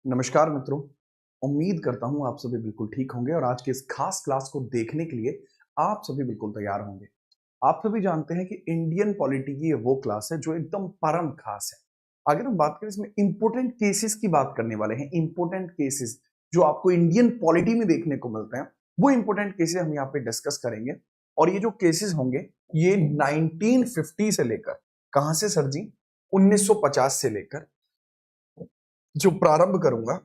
नमस्कार मित्रों। उम्मीद करता हूं आप सभी बिल्कुल ठीक होंगे और आज के इस खास क्लास को देखने के लिए आप सभी बिल्कुल तैयार होंगे। आप सभी जानते हैं कि इंडियन पॉलिटी की ये वो क्लास है जो एकदम परम खास है। अगर हम बात करें इसमें इंपोर्टेंट केसेस की बात करने वाले हैं, इंपोर्टेंट केसेस जो आपको इंडियन पॉलिटी में देखने को मिलते हैं, वो इंपोर्टेंट केसेस हम यहाँ पे डिस्कस करेंगे। और ये जो केसेस होंगे ये 1950 से लेकर, कहां से सर जी, 1950 से लेकर जो प्रारंभ करूंगा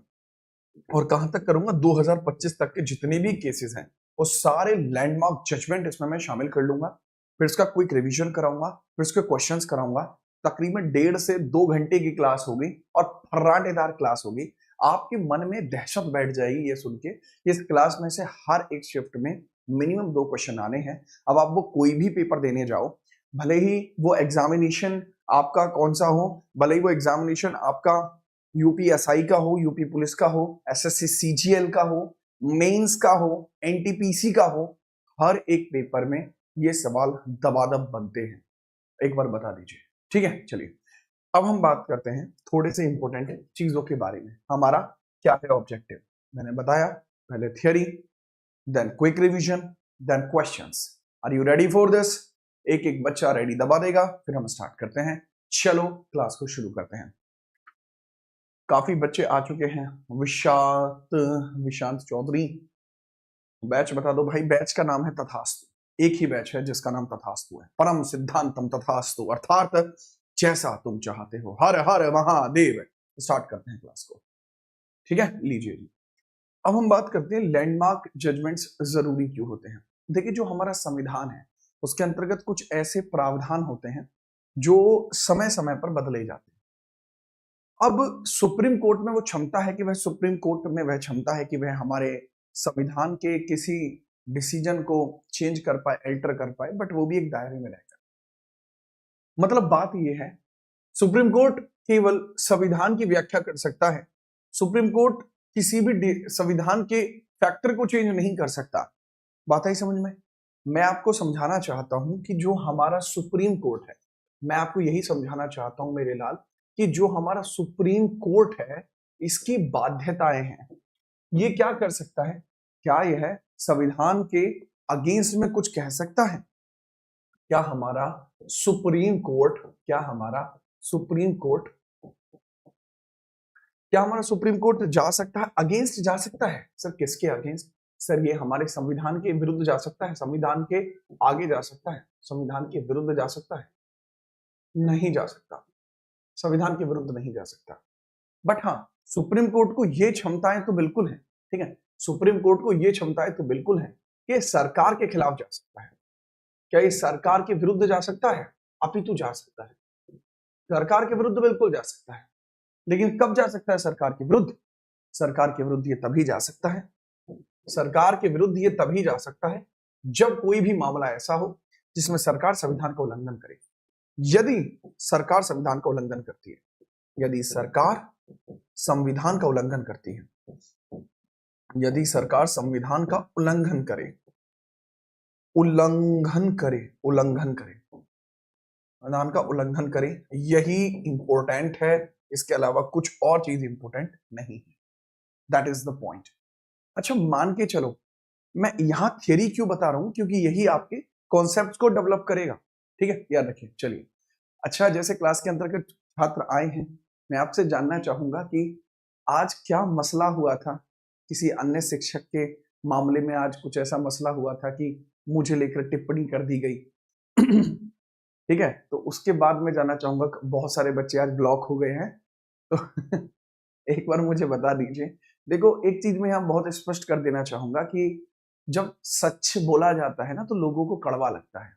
और कहां तक करूंगा 2025 तक के जितने भी केसेस हैं वो सारे लैंडमार्क जजमेंट इसमें मैं शामिल कर लूंगा। फिर इसका क्विक रिवीजन कराऊंगा, फिर इसके क्वेश्चंस कराऊंगा। तकरीबन 1.5 से 2 घंटे की क्लास होगी और फर्राटेदार क्लास होगी। आपके मन में दहशत बैठ जाएगी ये सुन के। इस क्लास में से हर एक शिफ्ट में मिनिमम 2 क्वेश्चन आने हैं। अब आप वो कोई भी पेपर देने जाओ, भले ही वो एग्जामिनेशन आपका कौन सा हो, भले ही वो एग्जामिनेशन आपका यूपीएसआई का हो, यूपी पुलिस का हो, एसएससी सीजीएल का हो, मेंस का हो, एनटीपीसी का हो, हर एक पेपर में ये सवाल दबादब बनते हैं। एक बार बता दीजिए, ठीक है। चलिए अब हम बात करते हैं थोड़े से इंपॉर्टेंट चीजों के बारे में। हमारा क्या है ऑब्जेक्टिव, मैंने बताया, पहले theory, then quick revision, then questions. Are you ready for this? एक एक बच्चा रेडी दबा देगा, फिर हम स्टार्ट करते हैं। चलो क्लास को शुरू करते हैं। काफी बच्चे आ चुके हैं। विशांत चौधरी, बैच बता दो भाई। बैच का नाम है तथास्तु। एक ही बैच है जिसका नाम तथास्तु है। परम सिद्धांतम तथास्तु, अर्थात जैसा तुम चाहते हो। हर हर महादेव। स्टार्ट करते हैं क्लास को, ठीक है। लीजिए जी, अब हम बात करते हैं लैंडमार्क जजमेंट्स जरूरी क्यों होते हैं। देखिए, जो हमारा संविधान है उसके अंतर्गत कुछ ऐसे प्रावधान होते हैं जो समय समय पर बदले जाते हैं। अब सुप्रीम कोर्ट में वो क्षमता है कि वह हमारे संविधान के किसी डिसीजन को चेंज कर पाए, अल्टर कर पाए, बट वो भी एक दायरे में रहकर। मतलब बात ये है, सुप्रीम कोर्ट केवल संविधान की व्याख्या कर सकता है। सुप्रीम कोर्ट किसी भी संविधान के फैक्टर को चेंज नहीं कर सकता। बात आई समझ में? मैं आपको समझाना चाहता हूं कि जो हमारा सुप्रीम कोर्ट है, मैं आपको यही समझाना चाहता हूं मेरे लाल, कि जो हमारा सुप्रीम कोर्ट है इसकी बाध्यताएं हैं। ये क्या कर सकता है? क्या यह संविधान के अगेंस्ट में कुछ कह सकता है? क्या हमारा सुप्रीम कोर्ट क्या हमारा सुप्रीम कोर्ट क्या हमारा सुप्रीम कोर्ट जा सकता है, अगेंस्ट जा सकता है? सर किसके अगेंस्ट? सर ये हमारे संविधान के विरुद्ध जा सकता है, संविधान के आगे जा सकता है, संविधान के विरुद्ध जा सकता है? नहीं जा सकता, संविधान के विरुद्ध नहीं जा सकता। बट हाँ, सुप्रीम कोर्ट को ये क्षमताएं तो बिल्कुल है, ठीक है। सुप्रीम कोर्ट को ये क्षमताएं तो बिल्कुल है कि सरकार के खिलाफ जा सकता है। क्या ये सरकार के विरुद्ध जा सकता है? अपितु जा सकता है। सरकार के विरुद्ध बिल्कुल जा सकता है, लेकिन कब जा सकता है सरकार के विरुद्ध? सरकार के विरुद्ध ये तभी जा सकता है, सरकार के विरुद्ध ये तभी जा सकता है जब कोई भी मामला ऐसा हो जिसमें सरकार संविधान का उल्लंघन करे। यदि सरकार संविधान का उल्लंघन करती है, यदि सरकार संविधान का उल्लंघन करती है, यदि सरकार संविधान का उल्लंघन करे, संविधान का उल्लंघन करे, यही इंपॉर्टेंट है। इसके अलावा कुछ और चीज इंपॉर्टेंट नहीं है। That is the point. अच्छा, मान के चलो, मैं यहां थियरी क्यों बता रहा हूं, क्योंकि यही आपके कॉन्सेप्ट्स को डेवलप करेगा, ठीक है। याद रखिए। चलिए, अच्छा, जैसे क्लास के अंतर्गत छात्र आए हैं, मैं आपसे जानना चाहूंगा कि आज क्या मसला हुआ था। किसी अन्य शिक्षक के मामले में आज कुछ ऐसा मसला हुआ था कि मुझे लेकर टिप्पणी कर दी गई ठीक है, तो उसके बाद मैं जानना चाहूंगा, बहुत सारे बच्चे आज ब्लॉक हो गए हैं, तो एक बार मुझे बता दीजिए। देखो, एक चीज मैं यहाँ बहुत स्पष्ट कर देना चाहूंगा कि जब सच बोला जाता है ना तो लोगों को कड़वा लगता है,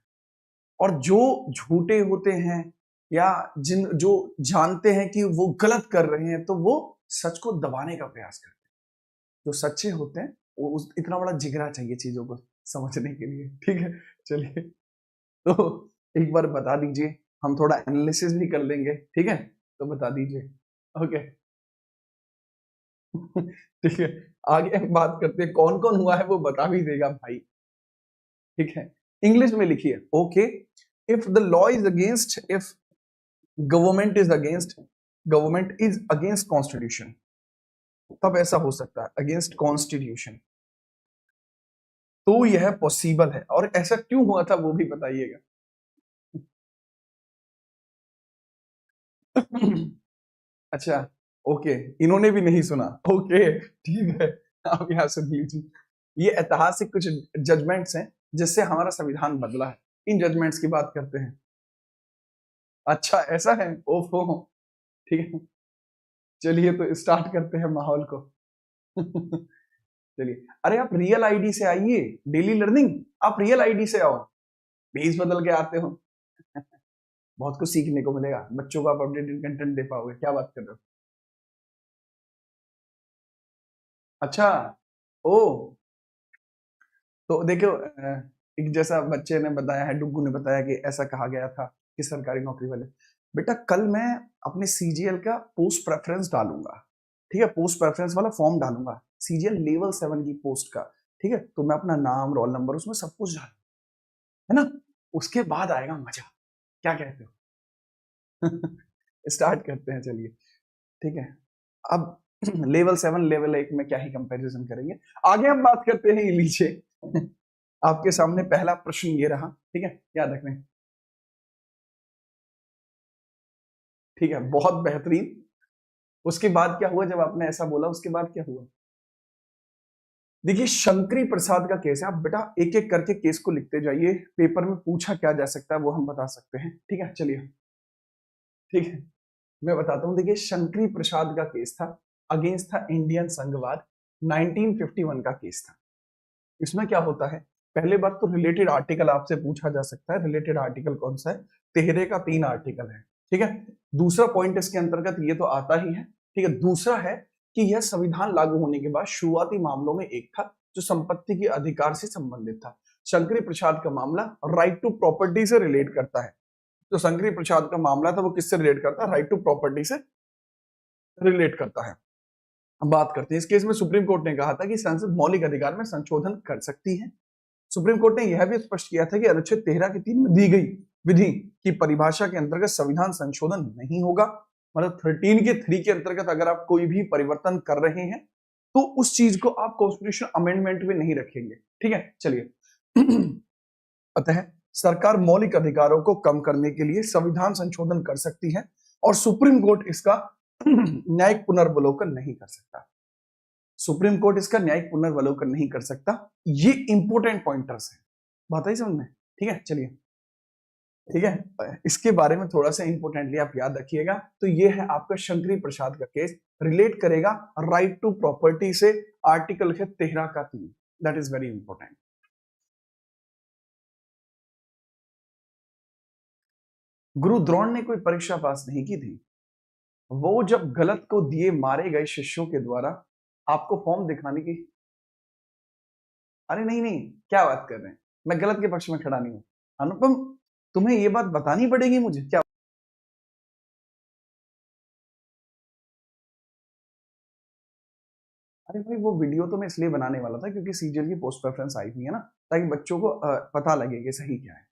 और जो झूठे होते हैं या जो जानते हैं कि वो गलत कर रहे हैं, तो वो सच को दबाने का प्रयास करते हैं। जो सच्चे होते हैं वो इतना बड़ा जिगरा चाहिए चीजों को समझने के लिए, ठीक है। चलिए, तो एक बार बता दीजिए, हम थोड़ा एनालिसिस भी कर लेंगे, ठीक है। तो बता दीजिए, ओके ठीक है। आगे हम बात करते हैं, कौन कौन हुआ है वो बता भी देगा भाई, ठीक है। इंग्लिश में लिखिए, okay. If the law is against, if government is against constitution, तब ऐसा हो सकता है अगेंस्ट कॉन्स्टिट्यूशन। तो यह पॉसिबल है, और ऐसा क्यों हुआ था वो भी बताइएगा। अच्छा, ओके, इन्होंने भी नहीं सुना, ओके ठीक है, आप यहाँ सुन लीजिए। ये ऐतिहासिक कुछ जजमेंट्स हैं जिससे हमारा संविधान बदला है, इन जजमेंट्स की बात करते हैं। अच्छा ऐसा है, ओफो, ठीक है, चलिए तो स्टार्ट करते हैं माहौल को। चलिए, अरे आप रियल आईडी से आइए, डेली लर्निंग, आप रियल आईडी से आओ, पेज बदल के आते हो। बहुत कुछ सीखने को मिलेगा, बच्चों को आप अपडेटेड कंटेंट दे पाओगे, क्या बात कर रहे हो। अच्छा, ओ, तो देखो एक जैसा बच्चे ने बताया है, डुग्गू ने बताया कि ऐसा कहा गया था कि सरकारी नौकरी वाले, बेटा कल मैं अपने सीजीएल का पोस्ट प्रेफरेंस डालूंगा, ठीक है, पोस्ट प्रेफरेंस वाला फॉर्म डालूंगा, सीजीएल लेवल 7 की पोस्ट का, ठीक है, तो मैं अपना नाम, रोल नंबर उसमें सब कुछ डालूंगा, है ना, उसके बाद आएगा मजा, क्या कहते हो। स्टार्ट करते हैं, चलिए, ठीक है। अब लेवल 7 लेवल 8 में क्या ही कंपैरिजन करेंगे, आगे हम बात करते हैं, ये लीजिए। आपके सामने पहला प्रश्न ये रहा, ठीक है, याद रखना, ठीक है, बहुत बेहतरीन। उसके बाद क्या हुआ, जब आपने ऐसा बोला उसके बाद क्या हुआ, देखिए शंकरी प्रसाद का केस है, आप बेटा एक एक करके केस को लिखते जाइए, पेपर में पूछा क्या जा सकता है वो हम बता सकते हैं, ठीक है, चलिए, ठीक है, मैं बताता हूं, देखिए शंकरी प्रसाद का केस था, अगेंस्ट था इंडियन संघवाद, 1951 का केस था। इसमें क्या होता है, पहले बात तो रिलेटेड आर्टिकल आपसे पूछा जा सकता है, रिलेटेड आर्टिकल कौन सा है, तेहरे का 3 आर्टिकल है, ठीक है। दूसरा पॉइंट इसके अंतर्गत ये तो आता ही है, ठीक है, दूसरा है कि यह संविधान लागू होने के बाद शुरुआती मामलों में एक था जो संपत्ति के अधिकार से संबंधित था। शंकरी प्रसाद का मामला राइट टू प्रॉपर्टी से रिलेट करता है, जो शंकरी प्रसाद का मामला था वो किससे रिलेट करता है, राइट टू प्रॉपर्टी से रिलेट करता है। अब बात करते हैं, इस केस में सुप्रीम कोर्ट ने कहा था कि संसद मौलिक अधिकार में संशोधन कर सकती है। सुप्रीम कोर्ट ने यह भी स्पष्ट किया था कि अनुच्छेद 13 की 3 में दी गई विधि की परिभाषा के अंतर्गत संविधान संशोधन नहीं होगा, मतलब 13 के 3 के अंतर्गत अगर आप कोई भी परिवर्तन कर रहे हैं तो उस चीज को आप कॉन्स्टिट्यूशन अमेंडमेंट में नहीं रखेंगे, ठीक है, चलिए। अतः सरकार मौलिक अधिकारों को कम करने के लिए संविधान संशोधन कर सकती है और सुप्रीम कोर्ट इसका न्यायिक पुनर्वलोकन नहीं कर सकता, सुप्रीम कोर्ट इसका न्यायिक पुनर्वलोकन नहीं कर सकता। ये इंपोर्टेंट पॉइंटर्स है, बात आई समझ में, ठीक है, चलिए, ठीक है, इसके बारे में थोड़ा सा इंपोर्टेंटली आप याद रखिएगा। तो ये है आपका शंकरी प्रसाद का केस, रिलेट करेगा राइट टू प्रॉपर्टी से, आर्टिकल है 13 का 3, दैट इज वेरी इंपॉर्टेंट। गुरु द्रोण ने कोई परीक्षा पास नहीं की थी, वो जब गलत को दिए मारे गए शिष्यों के द्वारा आपको फॉर्म दिखाने की, अरे नहीं नहीं, क्या बात कर रहे हैं, मैं गलत के पक्ष में खड़ा नहीं हूं, अनुपम तुम्हें ये बात बतानी पड़ेगी मुझे, क्या, अरे भाई वो वीडियो तो मैं इसलिए बनाने वाला था क्योंकि सीजीएल की पोस्ट प्रेफरेंस आई हुई है ना, ताकि बच्चों को पता लगे कि सही क्या है,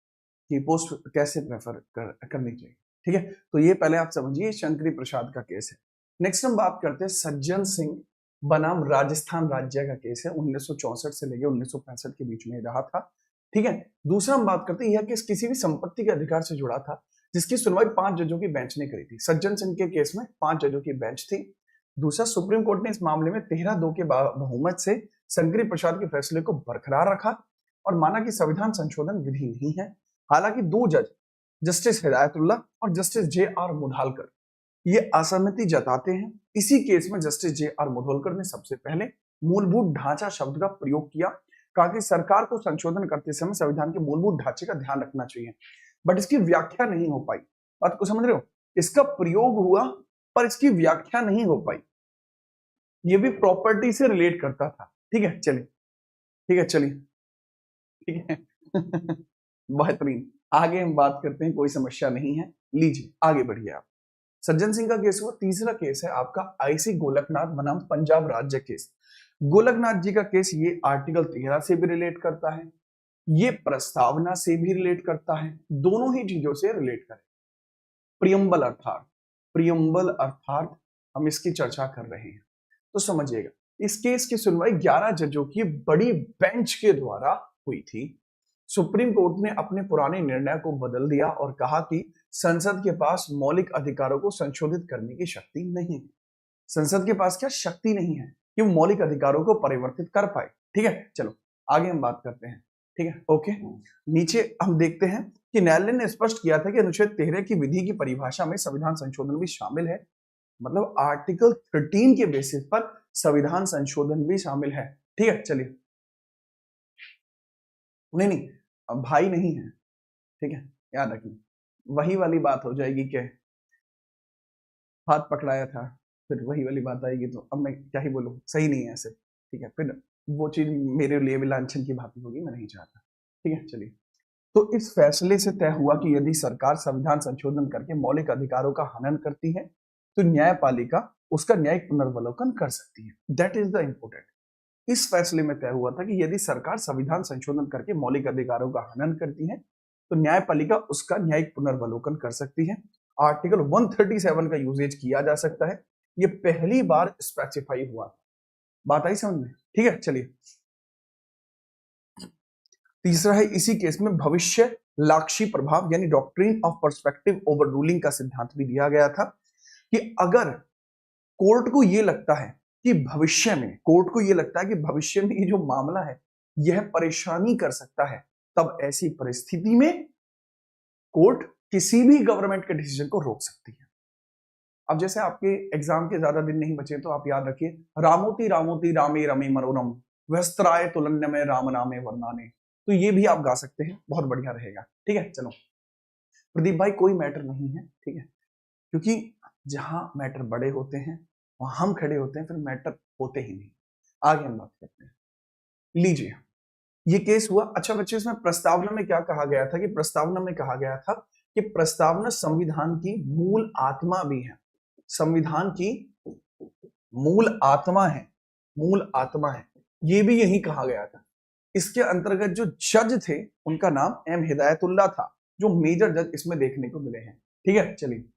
कि पोस्ट कैसे करनी चाहिए, ठीक है। तो ये पहले आप समझिए शंकरी प्रसाद का केस है। नेक्स्ट हम बात करते हैं सज्जन सिंह बनाम राजस्थान राज्य का केस है, 1964 से लेकर 1965 के बीच में रहा था, ठीक है। दूसरा हम बात करते हैं, यह केस किसी भी संपत्ति के अधिकार से जुड़ा था जिसकी सुनवाई 5 जजों की बेंच ने करी थी। सज्जन सिंह के केस में 5 जजों की बेंच थी। दूसरा, सुप्रीम कोर्ट ने इस मामले में 13-2 के बहुमत से शंकरी प्रसाद के फैसले को बरकरार रखा और माना कि संविधान संशोधन विधि नहीं है। हालांकि 2 जज, जस्टिस हिदायतुल्लाह और जस्टिस जे आर मुधालकर, ये असहमति जताते हैं। इसी केस में जस्टिस जे आर मुधालकर ने सबसे पहले मूलभूत ढांचा शब्द का प्रयोग किया, कहा कि सरकार को संशोधन करते समय संविधान के मूलभूत ढांचे का ध्यान रखना चाहिए, बट इसकी व्याख्या नहीं हो पाई। बात को समझ रहे हो, इसका प्रयोग हुआ पर इसकी व्याख्या नहीं हो पाई, ये भी प्रॉपर्टी से रिलेट करता था, ठीक है, चलिए, ठीक है, चलिए, ठीक है। बेहतरीन, आगे हम बात करते हैं, कोई समस्या नहीं है, लीजिए आगे बढ़िए आप। सज्जन सिंह का केस हुआ। तीसरा केस है आपका आईसी गोलकनाथ बनाम पंजाब राज्य केस। गोलकनाथ जी का केस ये आर्टिकल 13 से भी रिलेट करता है, ये प्रस्तावना से भी रिलेट करता है, दोनों ही चीजों से रिलेट करें। प्रियम्बल अर्थात हम इसकी चर्चा कर रहे हैं। तो समझिएगा, इस केस की सुनवाई 11 जजों की बड़ी बेंच के द्वारा हुई थी। सुप्रीम कोर्ट ने अपने पुराने निर्णय को बदल दिया और कहा कि संसद के पास मौलिक अधिकारों को संशोधित करने की शक्ति नहीं है। संसद के पास क्या शक्ति नहीं है कि वो मौलिक अधिकारों को परिवर्तित कर पाए। ठीक है, चलो आगे हम बात करते हैं। ठीक है, ओके। नीचे हम देखते हैं कि न्यायालय ने स्पष्ट किया था कि अनुच्छेद 13 की विधि की परिभाषा में संविधान संशोधन भी शामिल है। मतलब आर्टिकल 13 के बेसिस पर संविधान संशोधन भी शामिल है। ठीक है, चलिए। नहीं नहीं, अब भाई नहीं है। ठीक है, याद रखिए, वही वाली बात हो जाएगी कि हाथ पकड़ाया था, फिर वही वाली बात आएगी तो अब मैं क्या ही बोलूं, सही नहीं है ऐसे। ठीक है, फिर वो चीज मेरे लिए भी लांछन की बात होगी, मैं नहीं चाहता। ठीक है, चलिए। तो इस फैसले से तय हुआ कि यदि सरकार संविधान संशोधन करके मौलिक अधिकारों का हनन करती है तो न्यायपालिका उसका न्यायिक पुनर्वलोकन कर सकती है। That is the important. इस फैसले में तय हुआ था कि यदि सरकार संविधान संशोधन करके मौलिक अधिकारों का हनन करती है तो न्यायपालिका उसका न्यायिक पुनर्वलोकन कर सकती है। आर्टिकल 137 का यूजेज किया जा सकता है। ये पहली बार स्पेसिफाई हुआ। बात आई समझ में? ठीक है, चलिए। तीसरा है, इसी केस में भविष्य लाक्षी प्रभाव यानी doctrine of perspective over ruling का सिद्धांत भी दिया गया था कि अगर कोर्ट को यह लगता है कि भविष्य में, कोर्ट को यह लगता है कि भविष्य में ये जो मामला है यह परेशानी कर सकता है, तब ऐसी परिस्थिति में कोर्ट किसी भी गवर्नमेंट के डिसीजन को रोक सकती है। अब जैसे आपके एग्जाम के ज्यादा दिन नहीं बचे तो आप याद रखिए, रामोती रामोती रामे रमे मनोरम वस्त्राय तुलन्य में राम नामे वर्णाने, तो ये भी आप गा सकते हैं, बहुत बढ़िया रहेगा। ठीक है, चलो। प्रदीप भाई कोई मैटर नहीं है, ठीक है, क्योंकि जहां मैटर बड़े होते हैं वहां हम खड़े होते हैं, फिर मैटर होते ही नहीं। आगे हम बात करते हैं। लीजिए, ये केस हुआ। अच्छा बच्चे, इसमें प्रस्तावना में क्या कहा गया था कि प्रस्तावना में कहा गया था कि प्रस्तावना संविधान की मूल आत्मा भी है। संविधान की मूल आत्मा है, मूल आत्मा है, ये भी यही कहा गया था। इसके अंतर्गत जो जज थे उनका नाम एम हिदायतुल्लाह था, जो मेजर जज इसमें देखने को मिले हैं। ठीक है, चलिए।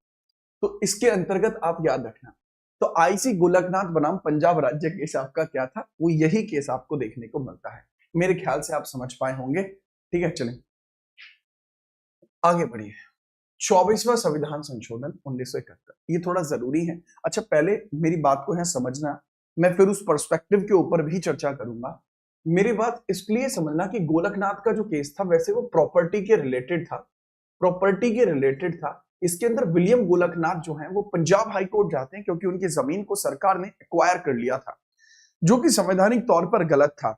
तो इसके अंतर्गत आप याद रखना, तो आईसी गोलकनाथ बनाम पंजाब राज्य केस आपका क्या था, वो यही केस आपको देखने को मिलता है। मेरे ख्याल से आप समझ पाए होंगे। ठीक है, चलिए आगे बढ़िए। 24वां संविधान संशोधन 1971, ये थोड़ा जरूरी है। अच्छा, पहले मेरी बात को है समझना, मैं फिर उस पर्सपेक्टिव के ऊपर भी चर्चा करूंगा। मेरी बात इसलिए समझना कि गोलकनाथ का जो केस था वैसे वो प्रॉपर्टी के रिलेटेड था, प्रॉपर्टी के रिलेटेड था। इसके अंदर विलियम गोलकनाथ जो है वो पंजाब हाई कोर्ट जाते हैं क्योंकि उनकी जमीन को सरकार ने एक्वायर कर लिया था, जो कि संवैधानिक तौर पर गलत था।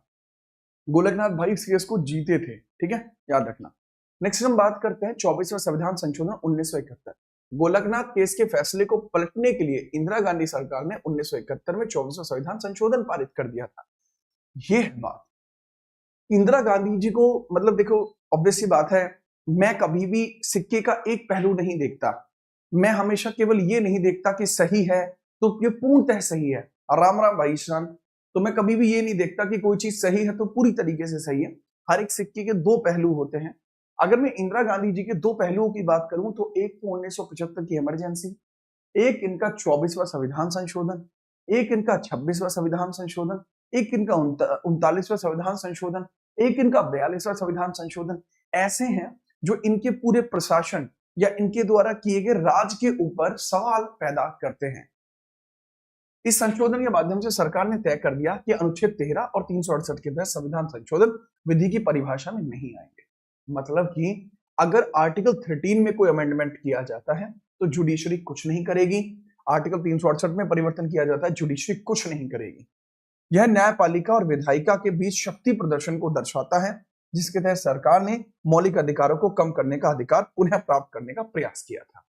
गोलकनाथ भाई इस केस को जीते थे। ठीक है, याद रखना। नेक्स्ट हम बात करते हैं 24वां संविधान संशोधन 1971। गोलकनाथ केस के फैसले को पलटने के लिए इंदिरा गांधी सरकार ने 1971 में 24वां संविधान संशोधन पारित कर दिया था। ये है बात। इंदिरा गांधी जी को, मतलब देखो, ऑब्वियस सी बात है, मैं कभी भी सिक्के का एक पहलू नहीं देखता। मैं हमेशा केवल ये नहीं देखता कि सही है तो ये पूर्णतः सही है, राम राम भाई ईशान। तो मैं कभी भी ये नहीं देखता कि कोई चीज सही है तो पूरी तरीके से सही है। हर एक सिक्के के दो पहलू होते हैं। अगर मैं इंदिरा गांधी जी के दो पहलुओं की बात करूं तो एक तो 1975 की इमरजेंसी, एक इनका 24वां संविधान संशोधन, एक इनका 26वां संविधान संशोधन, एक इनका 39वां संविधान संशोधन, एक इनका 42वां संविधान संशोधन, ऐसे हैं जो इनके पूरे प्रशासन या इनके द्वारा किए गए राज के ऊपर सवाल पैदा करते हैं। इस संशोधन के माध्यम से सरकार ने तय कर दिया कि अनुच्छेद 13 और 368 के तहत संविधान संशोधन विधि की परिभाषा में नहीं आएंगे। मतलब कि अगर आर्टिकल 13 में कोई अमेंडमेंट किया जाता है तो जुडिशरी कुछ नहीं करेगी। आर्टिकल 368 में परिवर्तन किया जाता है, जुडिशरी कुछ नहीं करेगी। यह न्यायपालिका और विधायिका के बीच शक्ति प्रदर्शन को दर्शाता है, जिसके तहत सरकार ने मौलिक अधिकारों को कम करने का अधिकार पुनः प्राप्त करने का प्रयास किया था।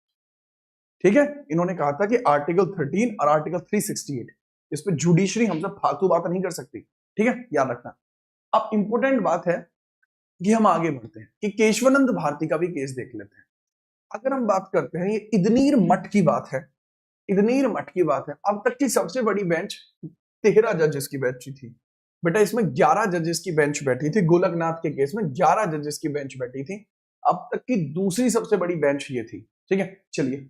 ठीक है, इन्होंने कहा था कि आर्टिकल 13 और आर्टिकल 368 इस पर जुडिशरी हमसे फालतू बात नहीं कर सकती। ठीक है, याद रखना। अब इंपॉर्टेंट बात है कि हम आगे बढ़ते हैं कि केशवानंद भारती का भी केस देख लेते हैं। अगर हम बात करते हैं, ये इदनीर मठ की बात है, इदनीर मठ की बात है। अब तक की सबसे बड़ी बेंच 13 जजेस की बैठी थी बेटा, इसमें 11 जजेस की बेंच बैठी थी। गोलकनाथ के केस में 11 जजेस की बेंच बैठी थी। अब तक की दूसरी सबसे बड़ी बेंच ये थी। ठीक है, चलिए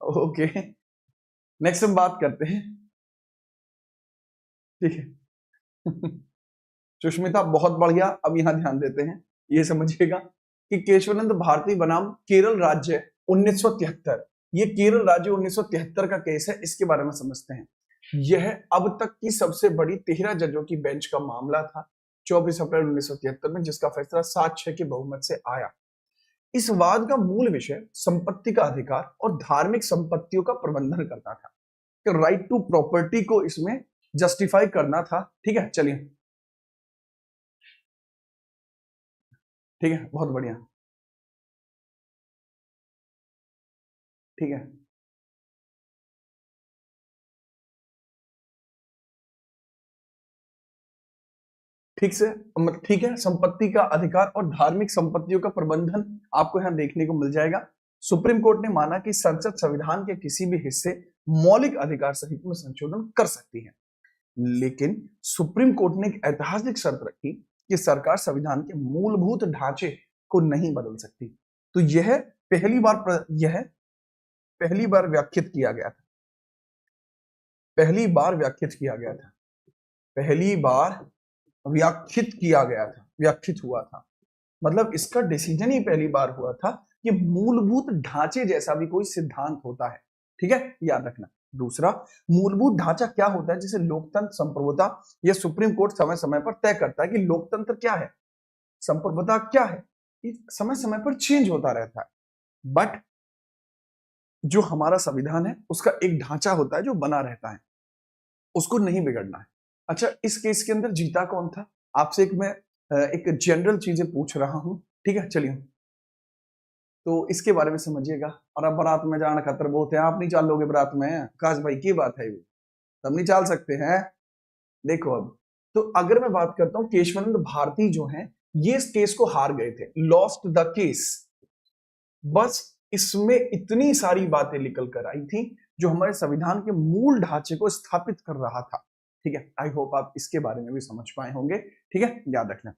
ओके। नेक्स्ट हम बात करते हैं ठीक है। सुष्मिता बहुत बढ़िया। अब यहां ध्यान देते हैं, ये समझिएगा कि केशवानंद भारती बनाम केरल राज्य 1973, ये केरल राज्य 1973 का केस है, इसके बारे में समझते हैं। यह अब तक की सबसे बड़ी 13 जजों की बेंच का मामला था 24 अप्रैल 1973 में, जिसका फैसला 7-6 के बहुमत से आया। इस वाद का मूल विषय संपत्ति का अधिकार और धार्मिक संपत्तियों का प्रबंधन करना था, कि राइट टू प्रॉपर्टी को इसमें जस्टिफाई करना था। ठीक है, चलिए, ठीक है, बहुत बढ़िया, ठीक है, ठीक से, ठीक है, संपत्ति का अधिकार और धार्मिक संपत्तियों का प्रबंधन आपको यहां देखने को मिल जाएगा। सुप्रीम कोर्ट ने माना कि संसद संविधान के किसी भी हिस्से मौलिक अधिकार सहित में संशोधन कर सकती है, लेकिन सुप्रीम कोर्ट ने एक ऐतिहासिक शर्त रखी कि सरकार संविधान के मूलभूत ढांचे को नहीं बदल सकती। तो यह पहली बार व्याख्यात किया गया था, पहली बार व्याख्यात किया गया था, पहली बार व्याख्यात हुआ था, मतलब इसका डिसीजन ही पहली बार हुआ था कि मूलभूत ढांचे जैसा भी कोई सिद्धांत होता है। ठीक है, याद रखना। दूसरा, मूलभूत ढांचा क्या होता है जिसे लोकतंत्र, संप्रभुता, यह सुप्रीम कोर्ट समय समय पर तय करता है कि लोकतंत्र क्या है, संप्रभुता क्या है, समय समय पर चेंज होता रहता है। बट जो हमारा संविधान है उसका एक ढांचा होता है जो बना रहता है, उसको नहीं बिगड़ना है। अच्छा, इस केस के अंदर जीता कौन था? आपसे एक जनरल चीजें पूछ रहा हूं, ठीक है, चलिए, तो इसके बारे में समझिएगा। और अब बारात में जाना खतर बहुत है, आप नहीं चाल लोगे बारात में? काश भाई की बात है, तब नहीं चाल सकते हैं। देखो अब, तो अगर मैं बात करता हूं, केशवानंद भारती जो है ये इस केस को हार गए थे, लॉस्ट द केस। बस इसमें इतनी सारी बातें निकल कर आई थी जो हमारे संविधान के मूल ढांचे को स्थापित कर रहा था। ठीक है, आई होप आप इसके बारे में भी समझ पाए होंगे। ठीक है, याद रखना,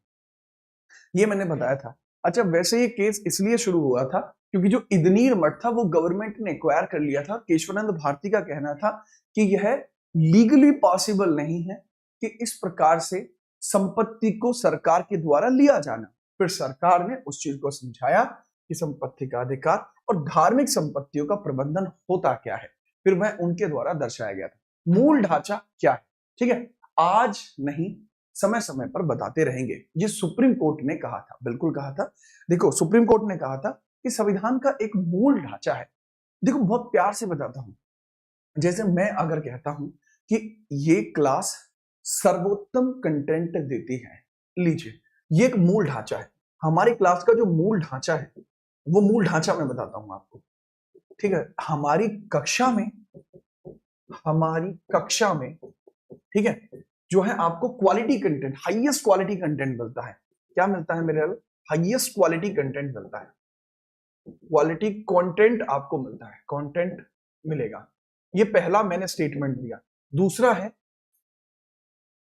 ये मैंने बताया था। अच्छा, वैसे ये केस इसलिए शुरू हुआ था क्योंकि जो इदनीर मठ था वो गवर्नमेंट ने एक्वायर कर लिया था। केशवानंद भारती का कहना था कि यह लीगली पॉसिबल नहीं है कि इस प्रकार से संपत्ति को सरकार के द्वारा लिया जाना। फिर सरकार ने उस चीज को समझाया कि संपत्ति का अधिकार और धार्मिक संपत्तियों का प्रबंधन होता क्या है, फिर वह उनके द्वारा दर्शाया गया था। मूल ढांचा क्या है, ठीक है, आज नहीं, समय समय पर बताते रहेंगे। ये सुप्रीम कोर्ट ने कहा था, बिल्कुल कहा था। देखो, सुप्रीम कोर्ट ने कहा था कि संविधान का एक मूल ढांचा है। देखो, बहुत प्यार से बताता हूं, जैसे मैं अगर कहता हूं कि ये क्लास सर्वोत्तम कंटेंट देती है, लीजिए, ये एक मूल ढांचा है। हमारी क्लास का जो मूल ढांचा है वो मूल ढांचा मैं बताता हूं आपको। ठीक है, हमारी कक्षा में, ठीक है, जो है आपको quality content, highest quality content मिलता है। क्या मिलता है मेरे? हाईएस्ट क्वालिटी कंटेंट मिलता है, क्वालिटी कंटेंट आपको मिलता है, कंटेंट मिलेगा। ये पहला मैंने स्टेटमेंट दिया।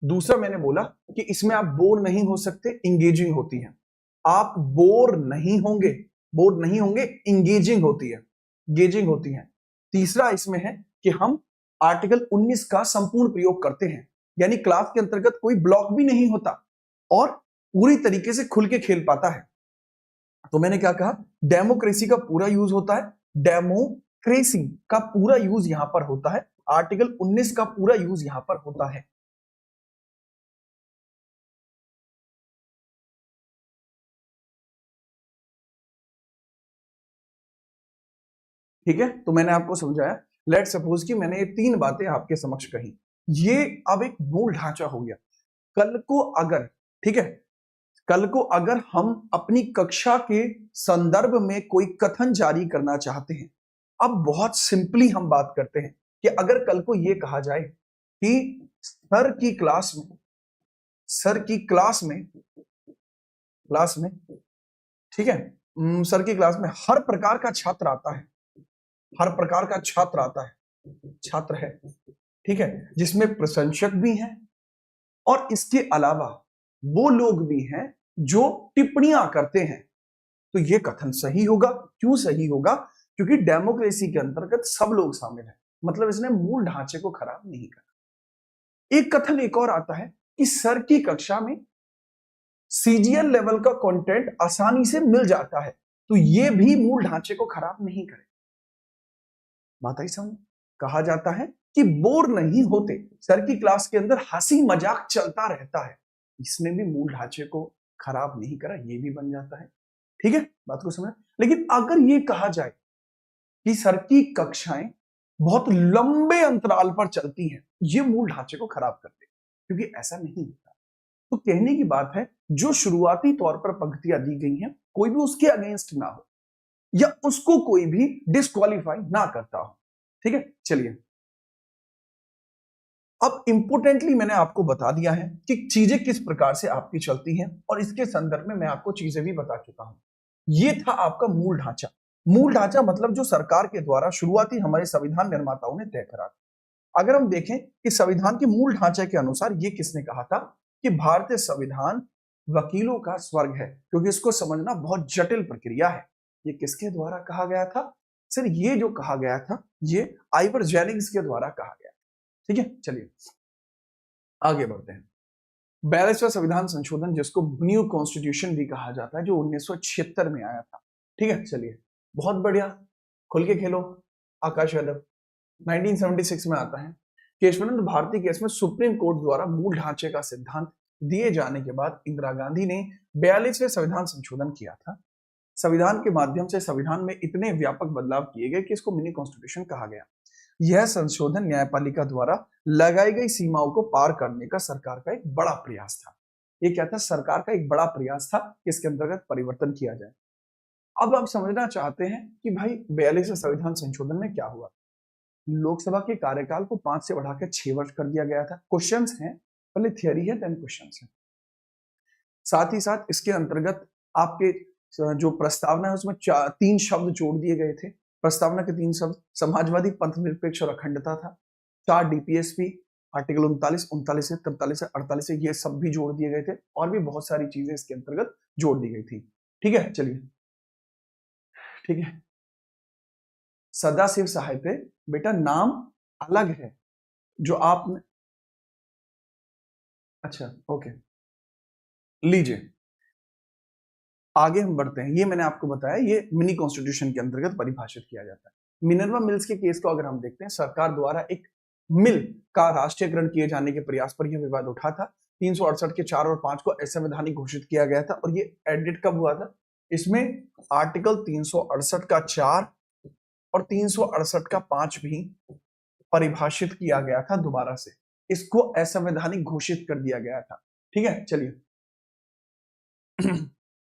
दूसरा मैंने बोला कि इसमें आप बोर नहीं हो सकते, इंगेजिंग होती है। आप बोर नहीं होंगे, इंगेजिंग होती है, गेजिंग होती है। तीसरा इसमें है कि हम आर्टिकल 19 का संपूर्ण प्रयोग करते हैं, यानी क्लास के अंतर्गत कोई ब्लॉक भी नहीं होता और पूरी तरीके से खुल के खेल पाता है। तो मैंने क्या कहा, डेमोक्रेसी का पूरा यूज होता है, डेमोक्रेसी का पूरा यूज यहां पर होता है, आर्टिकल 19 का पूरा यूज यहां पर होता है। ठीक है, तो मैंने आपको समझाया। लेट सपोज कि मैंने ये 3 बातें आपके समक्ष कही, ये अब एक मूल ढांचा हो गया। कल को अगर, ठीक है, कल को अगर हम अपनी कक्षा के संदर्भ में कोई कथन जारी करना चाहते हैं, अब बहुत सिंपली हम बात करते हैं कि अगर कल को यह कहा जाए कि सर की क्लास में, ठीक है, सर की क्लास में हर प्रकार का छात्र आता है, हर प्रकार का छात्र है, ठीक है, जिसमें प्रशंसक भी हैं और इसके अलावा वो लोग भी हैं जो टिप्पणियां करते हैं। तो ये कथन सही होगा। क्यों सही होगा? क्योंकि डेमोक्रेसी के अंतर्गत सब लोग शामिल हैं, मतलब इसने मूल ढांचे को खराब नहीं करा। एक कथन एक और आता है कि सर की कक्षा में सीजीएल लेवल का कंटेंट आसानी से मिल जाता है, तो ये भी मूल ढांचे को खराब नहीं करे। बात आई समझ? कहा जाता है कि बोर नहीं होते, सर की क्लास के अंदर हंसी मजाक चलता रहता है, इसने भी मूल ढांचे को खराब नहीं करा, ये भी बन जाता है। ठीक है, बात को समझ। लेकिन अगर ये कहा जाए कि सर की कक्षाएं बहुत लंबे अंतराल पर चलती हैं, ये मूल ढांचे को खराब करते हैं, क्योंकि ऐसा नहीं होता। तो कहने की बात है, जो शुरुआती तौर पर पंक्तियां दी गई हैं, कोई भी उसके अगेंस्ट ना हो या उसको कोई भी डिस्क्वालीफाई ना करता हो। ठीक है, चलिए अब इंपोर्टेंटली मैंने आपको बता दिया है कि चीजें किस प्रकार से आपकी चलती हैं, और इसके संदर्भ में मैं आपको चीजें भी बता चुका हूं। ये था आपका मूल ढांचा। मूल ढांचा मतलब जो सरकार के द्वारा शुरुआती हमारे संविधान निर्माताओं ने तय करा था। अगर हम देखें कि संविधान के मूल ढांचे के अनुसार ये किसने कहा था कि भारतीय संविधान वकीलों का स्वर्ग है, क्योंकि इसको समझना बहुत जटिल प्रक्रिया है। ये किसके द्वारा कहा गया था? सर ये जो कहा गया था, ये आइवर जेनिंग्स के द्वारा कहा गया। ठीक है, चलिए आगे बढ़ते हैं। 42वां संविधान संशोधन, जिसको न्यू कॉन्स्टिट्यूशन भी कहा जाता है, जो 1976 में आया था। ठीक है, चलिए बहुत बढ़िया, खुल के खेलो आकाश यादव। 1976 में आता है। केशवानंद भारती केस में सुप्रीम कोर्ट द्वारा मूल ढांचे का सिद्धांत दिए जाने के बाद इंदिरा गांधी ने 42वें संविधान संशोधन किया था। संविधान के माध्यम से संविधान में इतने व्यापक बदलाव किए गए कि इसको मिनी कॉन्स्टिट्यूशन कहा गया। यह संशोधन न्यायपालिका द्वारा लगाई गई सीमाओं को पार करने का सरकार का एक बड़ा प्रयास था। ये क्या था? सरकार का एक बड़ा प्रयास था कि इसके अंतर्गत परिवर्तन किया जाए। अब आप समझना चाहते हैं कि भाई 42वें संविधान संशोधन में क्या हुआ। लोकसभा के कार्यकाल को 5 से बढ़ाकर 6 वर्ष कर दिया गया था। क्वेश्चंस हैं, पहले थियरी है देन क्वेश्चंस है। साथ ही साथ इसके अंतर्गत आपके जो प्रस्तावना है उसमें 3 शब्द जोड़ दिए गए थे। प्रस्तावना के 3 शब्द समाजवादी, पंथ निरपेक्ष और अखंडता था। 4 डीपीएसपी, आर्टिकल 39, 39 है, 43 है, 48 है, ये सब भी जोड़ दिए गए थे, और भी बहुत सारी चीजें इसके अंतर्गत जोड़ दी गई थी। ठीक है, चलिए ठीक है। सदाशिव साहित्य बेटा नाम अलग है जो आपने, अच्छा ओके, लीजिए आगे हम बढ़ते हैं। ये मैंने आपको बताया, ये मिनी कॉन्स्टिट्यूशन के अंतर्गत परिभाषित किया जाता है। मिनर्वा मिल्स के केस को अगर हम देखते हैं, सरकार द्वारा एक मिल का राष्ट्रीयकरण किए जाने के प्रयास पर यह विवाद उठा था। 368 के 4 और 5 को असंवैधानिक घोषित किया गया था, और ये एडिट कब हुआ था? इसमें आर्टिकल 368 का 4 और 368 का 5 भी परिभाषित किया गया था दोबारा से, इसको असंवैधानिक घोषित कर दिया गया था। ठीक है, चलिए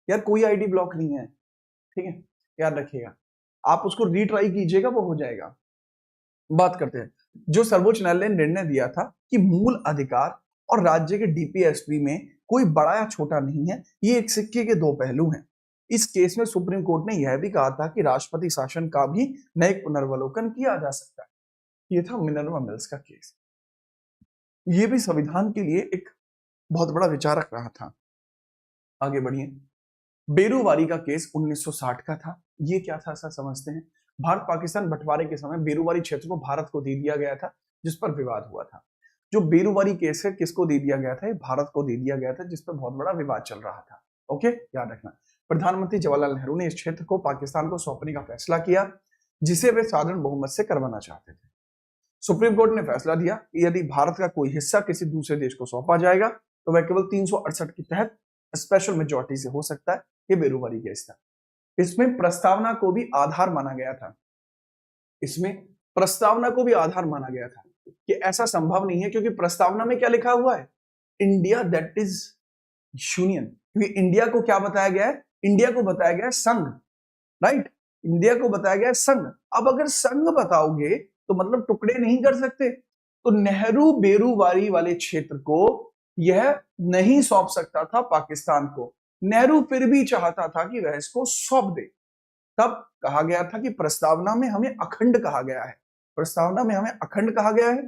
यार कोई आईडी ब्लॉक नहीं है, ठीक है, याद रखिएगा, आप उसको रीट्राई कीजिएगा, वो हो जाएगा। बात करते हैं, जो सर्वोच्च न्यायालय ने निर्णय दिया था कि मूल अधिकार और राज्य के डीपीएसपी में कोई बड़ा या छोटा नहीं है, ये एक सिक्के के 2 पहलू हैं। इस केस में सुप्रीम कोर्ट ने यह भी कहा था कि राष्ट्रपति शासन का भी नए पुनर्वलोकन किया जा सकता है। ये था मिनर्वा मिल्स का केस। ये भी संविधान के लिए एक बहुत बड़ा विचारक रहा था। आगे बढ़िए, बेरूवारी का केस 1960 का था। ये क्या था सर, समझते हैं। भारत पाकिस्तान बंटवारे के समय बेरूवारी क्षेत्र को भारत को दे दिया गया था, जिस पर विवाद हुआ था। जो बेरूवारी केस है, किसको दे दिया गया था? ये भारत को दे दिया गया था, जिस पर बहुत बड़ा विवाद चल रहा था। ओके, याद रखना। प्रधानमंत्री जवाहरलाल नेहरू ने इस क्षेत्र को पाकिस्तान को सौंपने का फैसला किया, जिसे वे साधारण बहुमत से करवाना चाहते थे। सुप्रीम कोर्ट ने फैसला दिया कि यदि भारत का कोई हिस्सा किसी दूसरे देश को सौंपा जाएगा, तो वह केवल 368 के तहत स्पेशल मेजोरिटी से हो सकता है। ये बेरूवारी केस था। इसमें प्रस्तावना को भी आधार माना गया था। इसमें प्रस्तावना को भी आधार माना गया था कि ऐसा संभव नहीं है, क्योंकि प्रस्तावना में क्या लिखा हुआ है? India that is union. क्योंकि इंडिया को क्या बताया गया है? इंडिया को बताया गया है संघ, राइट? इंडिया को बताया गया है संघ। अब अगर संघ बताओगे तो मतलब टुकड़े नहीं कर सकते, तो नेहरू बेरूवारी वाले क्षेत्र को यह नहीं सौंप सकता था पाकिस्तान को। नेहरू फिर भी चाहता था कि वह इसको सौंप दे। तब कहा गया था कि प्रस्तावना में हमें अखंड कहा गया है, प्रस्तावना में हमें अखंड कहा गया है,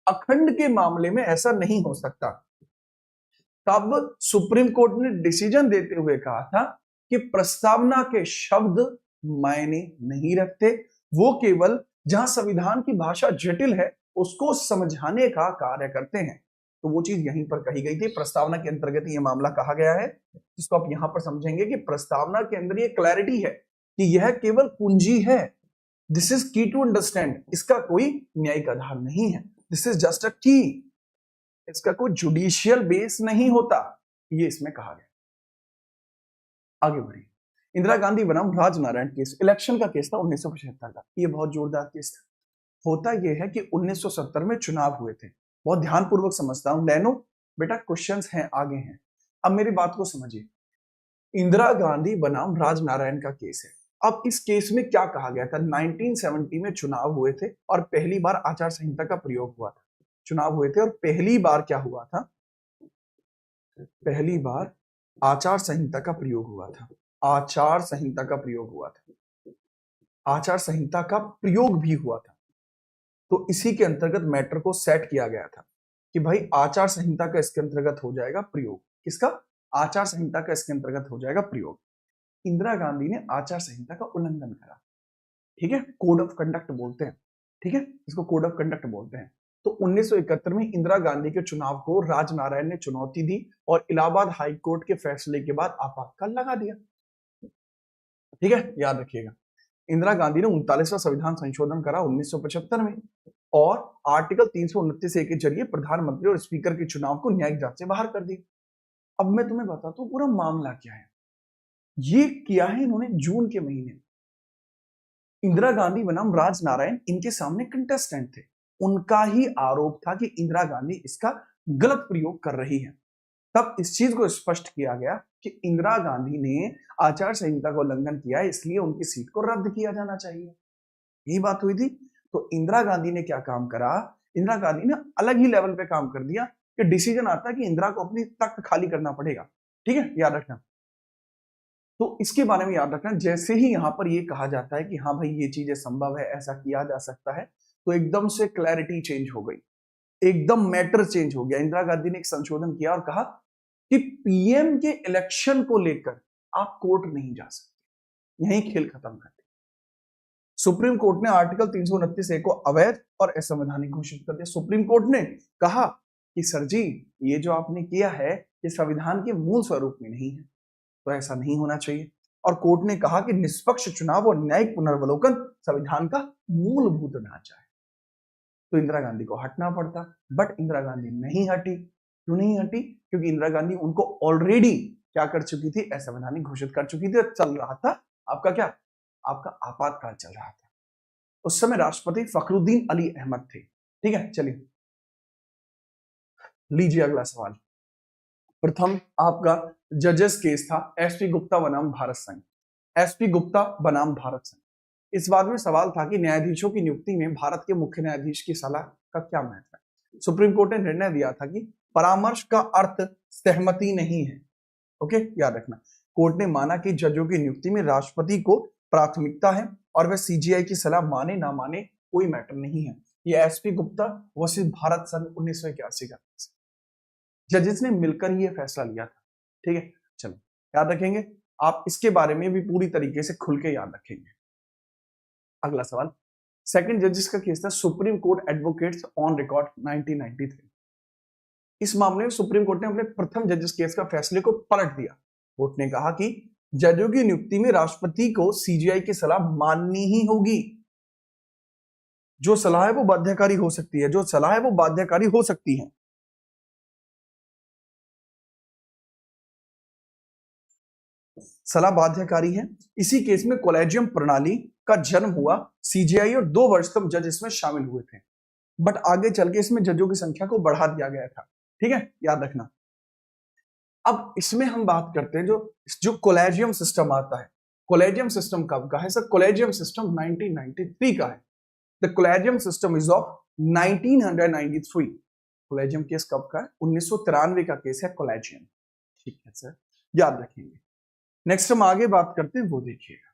अखंड के मामले में ऐसा नहीं हो सकता। तब सुप्रीम कोर्ट ने डिसीजन देते हुए कहा था कि प्रस्तावना के शब्द मायने नहीं रखते, वो केवल जहां संविधान की भाषा जटिल है उसको समझाने का कार्य करते हैं। तो वो चीज यहीं पर कही गई थी। प्रस्तावना के अंतर्गत ये मामला कहा गया है, जिसको आप यहां पर समझेंगे कि प्रस्तावना के अंदर ये क्लैरिटी है कि यह केवल कुंजी है। दिस इज की टू अंडरस्टैंड, इसका कोई न्यायिक आधार नहीं है। दिस इज जस्ट अ की, इसका कोई जुडिशियल बेस नहीं होता, ये इसमें कहा गया। आगे बढ़िए, इंदिरा गांधी बनाम राजनारायण केस, इलेक्शन का केस था 1975 का। ये बहुत जोरदार केस था। होता यह है कि 1970 में चुनाव हुए थे। बहुत ध्यानपूर्वक समझता हूं नैनो, बेटा क्वेश्चंस हैं आगे हैं। अब मेरी बात को समझिए, इंदिरा गांधी बनाम राजनारायण का केस है। अब इस केस में क्या कहा गया था, 1970 में चुनाव हुए थे और पहली बार आचार संहिता का प्रयोग हुआ था। चुनाव हुए थे और पहली बार क्या हुआ था, पहली बार आचार संहिता का प्रयोग हुआ था। आचार संहिता का प्रयोग हुआ था, आचार संहिता का प्रयोग भी हुआ था। तो इसी के अंतर्गत मैटर को सेट किया गया था कि भाई आचार संहिता का इसके अंतर्गत हो जाएगा प्रयोग। किसका, आचार संहिता का इसके अंतर्गत हो जाएगा प्रयोग। इंदिरा गांधी ने आचार संहिता का उल्लंघन करा, ठीक है, कोड ऑफ कंडक्ट बोलते हैं, ठीक है, इसको कोड ऑफ कंडक्ट बोलते हैं। तो 1971 में इंदिरा गांधी के चुनाव को राजनारायण ने चुनौती दी और इलाहाबाद हाई कोर्ट के फैसले के बाद आपातकाल लगा दिया। ठीक है, याद रखिएगा, इंदिरा गांधी ने 39वां संविधान संशोधन करा 1975 में और आर्टिकल 329 के जरिए प्रधानमंत्री और स्पीकर के चुनाव को न्यायिक जांच से बाहर कर दिया। अब मैं तुम्हें बताता हूं पूरा मामला क्या है। ये किया है इन्होंने जून के महीने में। इंदिरा गांधी बनाम राजनारायण इनके सामने कंटेस्टेंट थे। उनका ही आरोप था कि इंदिरा गांधी इसका गलत प्रयोग कर रही है। तब इस चीज को स्पष्ट किया गया कि इंदिरा गांधी ने आचार संहिता का उल्लंघन किया है, इसलिए उनकी सीट को रद्द किया जाना चाहिए। यही बात हुई थी। तो इंदिरा गांधी ने क्या काम करा, इंदिरा गांधी ने अलग ही लेवल पे काम कर दिया कि डिसीजन आता है कि इंदिरा को अपनी तख्त खाली करना पड़ेगा। ठीक है, याद रखना। तो इसके बारे में याद रखना, जैसे ही यहां पर ये कहा जाता है कि हाँ भाई ये चीजें संभव है, ऐसा किया जा सकता है, तो एकदम से क्लैरिटी चेंज हो गई, एकदम मैटर चेंज हो गया। इंदिरा गांधी ने एक संशोधन किया और कहा कि पीएम के इलेक्शन को लेकर आप कोर्ट नहीं जा सकते, यही खेल खत्म कर दिया। सुप्रीम कोर्ट ने आर्टिकल 329 को अवैध और असंवैधानिक घोषित कर दिया। सुप्रीम कोर्ट ने कहा कि सर जी ये जो आपने किया है ये संविधान के मूल स्वरूप में नहीं है, तो ऐसा नहीं होना चाहिए। और कोर्ट ने कहा कि निष्पक्ष चुनाव और न्यायिक पुनर्वलोकन संविधान का मूलभूत ढांचा है। तो इंदिरा गांधी को हटना पड़ता, बट इंदिरा गांधी नहीं हटी। क्यों नहीं हटी, क्योंकि इंदिरा गांधी उनको ऑलरेडी क्या कर चुकी थी, असंवैधानिक घोषित कर चुकी थी। चल रहा था आपका क्या, आपका आपातकाल चल रहा था। उस समय राष्ट्रपति फखरुद्दीन अली अहमद थे। ठीक है, चलिए लीजिए अगला सवाल। प्रथम आपका जजेस केस था एसपी गुप्ता बनाम भारत संघ। एसपी गुप्ता बनाम भारत संघ, इस बात में सवाल था कि न्यायाधीशों की नियुक्ति में भारत के मुख्य न्यायाधीश की सलाह का क्या महत्व है। सुप्रीम कोर्ट ने निर्णय दिया था कि परामर्श का अर्थ सहमति नहीं है। ओके, याद रखना। कोर्ट ने माना कि जजों की नियुक्ति में राष्ट्रपति को प्राथमिकता है और वह सीजीआई की सलाह माने ना माने कोई मैटर नहीं है। ये एसपी गुप्ता वर्सेस भारत संघ 1981 का जजेस ने मिलकर ही यह फैसला लिया था। ठीक है, चलो याद रखेंगे, आप इसके बारे में भी पूरी तरीके से खुल के याद रखेंगे। अगला सवाल, सेकंड जजेस का केस था supreme court advocates on record 1993। इस मामले में सुप्रीम कोर्ट ने अपने प्रथम जजेस केस का फैसले को पलट दिया। कोर्ट ने कहा कि जजों की नियुक्ति में राष्ट्रपति को सीजीआई की सलाह माननी ही होगी। जो सलाह है वो बाध्यकारी हो सकती है, जो सलाह है वो बाध्यकारी हो सकती है। सलाह बाध्यकारी है। इसी केस में कॉलेजियम प्रणाली का जन्म हुआ। सीजीआई और 2 वर्ष तक जज इसमें शामिल हुए थे, बट आगे चल के इसमें जजों की संख्या को बढ़ा दिया गया था। ठीक है, याद रखना। अब इसमें हम बात करते हैं जो जो कॉलेजियम सिस्टम आता है। कॉलेजियम सिस्टम कब का है सर? कॉलेजियम सिस्टम 1993 का है। The collegium system is of 1993। Collegium case कब का है? 1993 का केस है कॉलेजियम। ठीक है सर, याद रखेंगे। नेक्स्ट हम आगे बात करते हैं, वो देखिएगा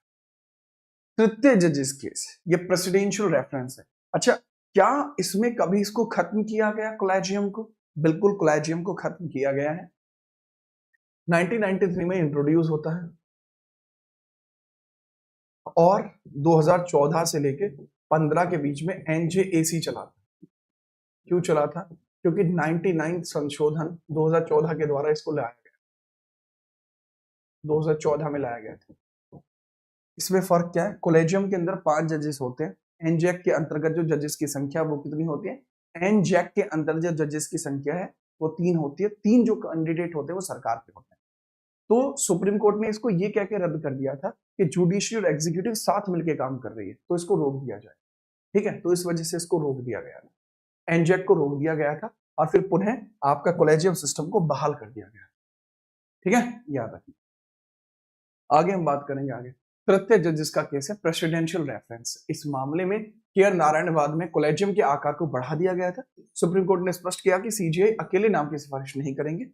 तृतीय जजेस केस। ये प्रेसिडेंशियल रेफरेंस है। अच्छा, क्या इसमें कभी इसको खत्म किया गया कॉलेजियम को? बिल्कुल, कॉलेजियम को खत्म किया गया है। 1993 में इंट्रोड्यूस होता है और 2014 से लेके 15 के बीच में एनजेएसी चला था। क्यों चला था? क्योंकि 99 संशोधन 2014 के द्वारा इसको लाया गया, 2014 में लाया गया था। इसमें फर्क क्या है, कोलेजियम के अंदर 5 जजेस होते हैं, एनजैक के अंतर्गत जो जजेस की संख्या वो कितनी होती है, एनजैक के अंदर जो जजेस की संख्या है वो 3 होती है, 3 जो कैंडिडेट होते हैं वो सरकार के होते हैं। तो सुप्रीम कोर्ट ने इसको ये कह के रद्द कर दिया था कि जुडिशरी और एग्जीक्यूटिव साथ मिलकर काम कर रही है, तो इसको रोक दिया जाए, ठीक है, तो इस वजह से इसको रोक दिया गया था, एनजैक को रोक दिया गया था और फिर पुनः आपका कोलेजियम सिस्टम को बहाल कर दिया गया, ठीक है, याद रखिए। आगे हम बात करेंगे, आगे तृतीय जजेस का केस है प्रेसिडेंशियल रेफरेंस। इस मामले में केआर नारायणवाद में कोलेजियम के आकार को बढ़ा दिया गया था। सुप्रीम कोर्ट ने स्पष्ट किया कि सीजीआई अकेले नाम की सिफारिश नहीं करेंगे,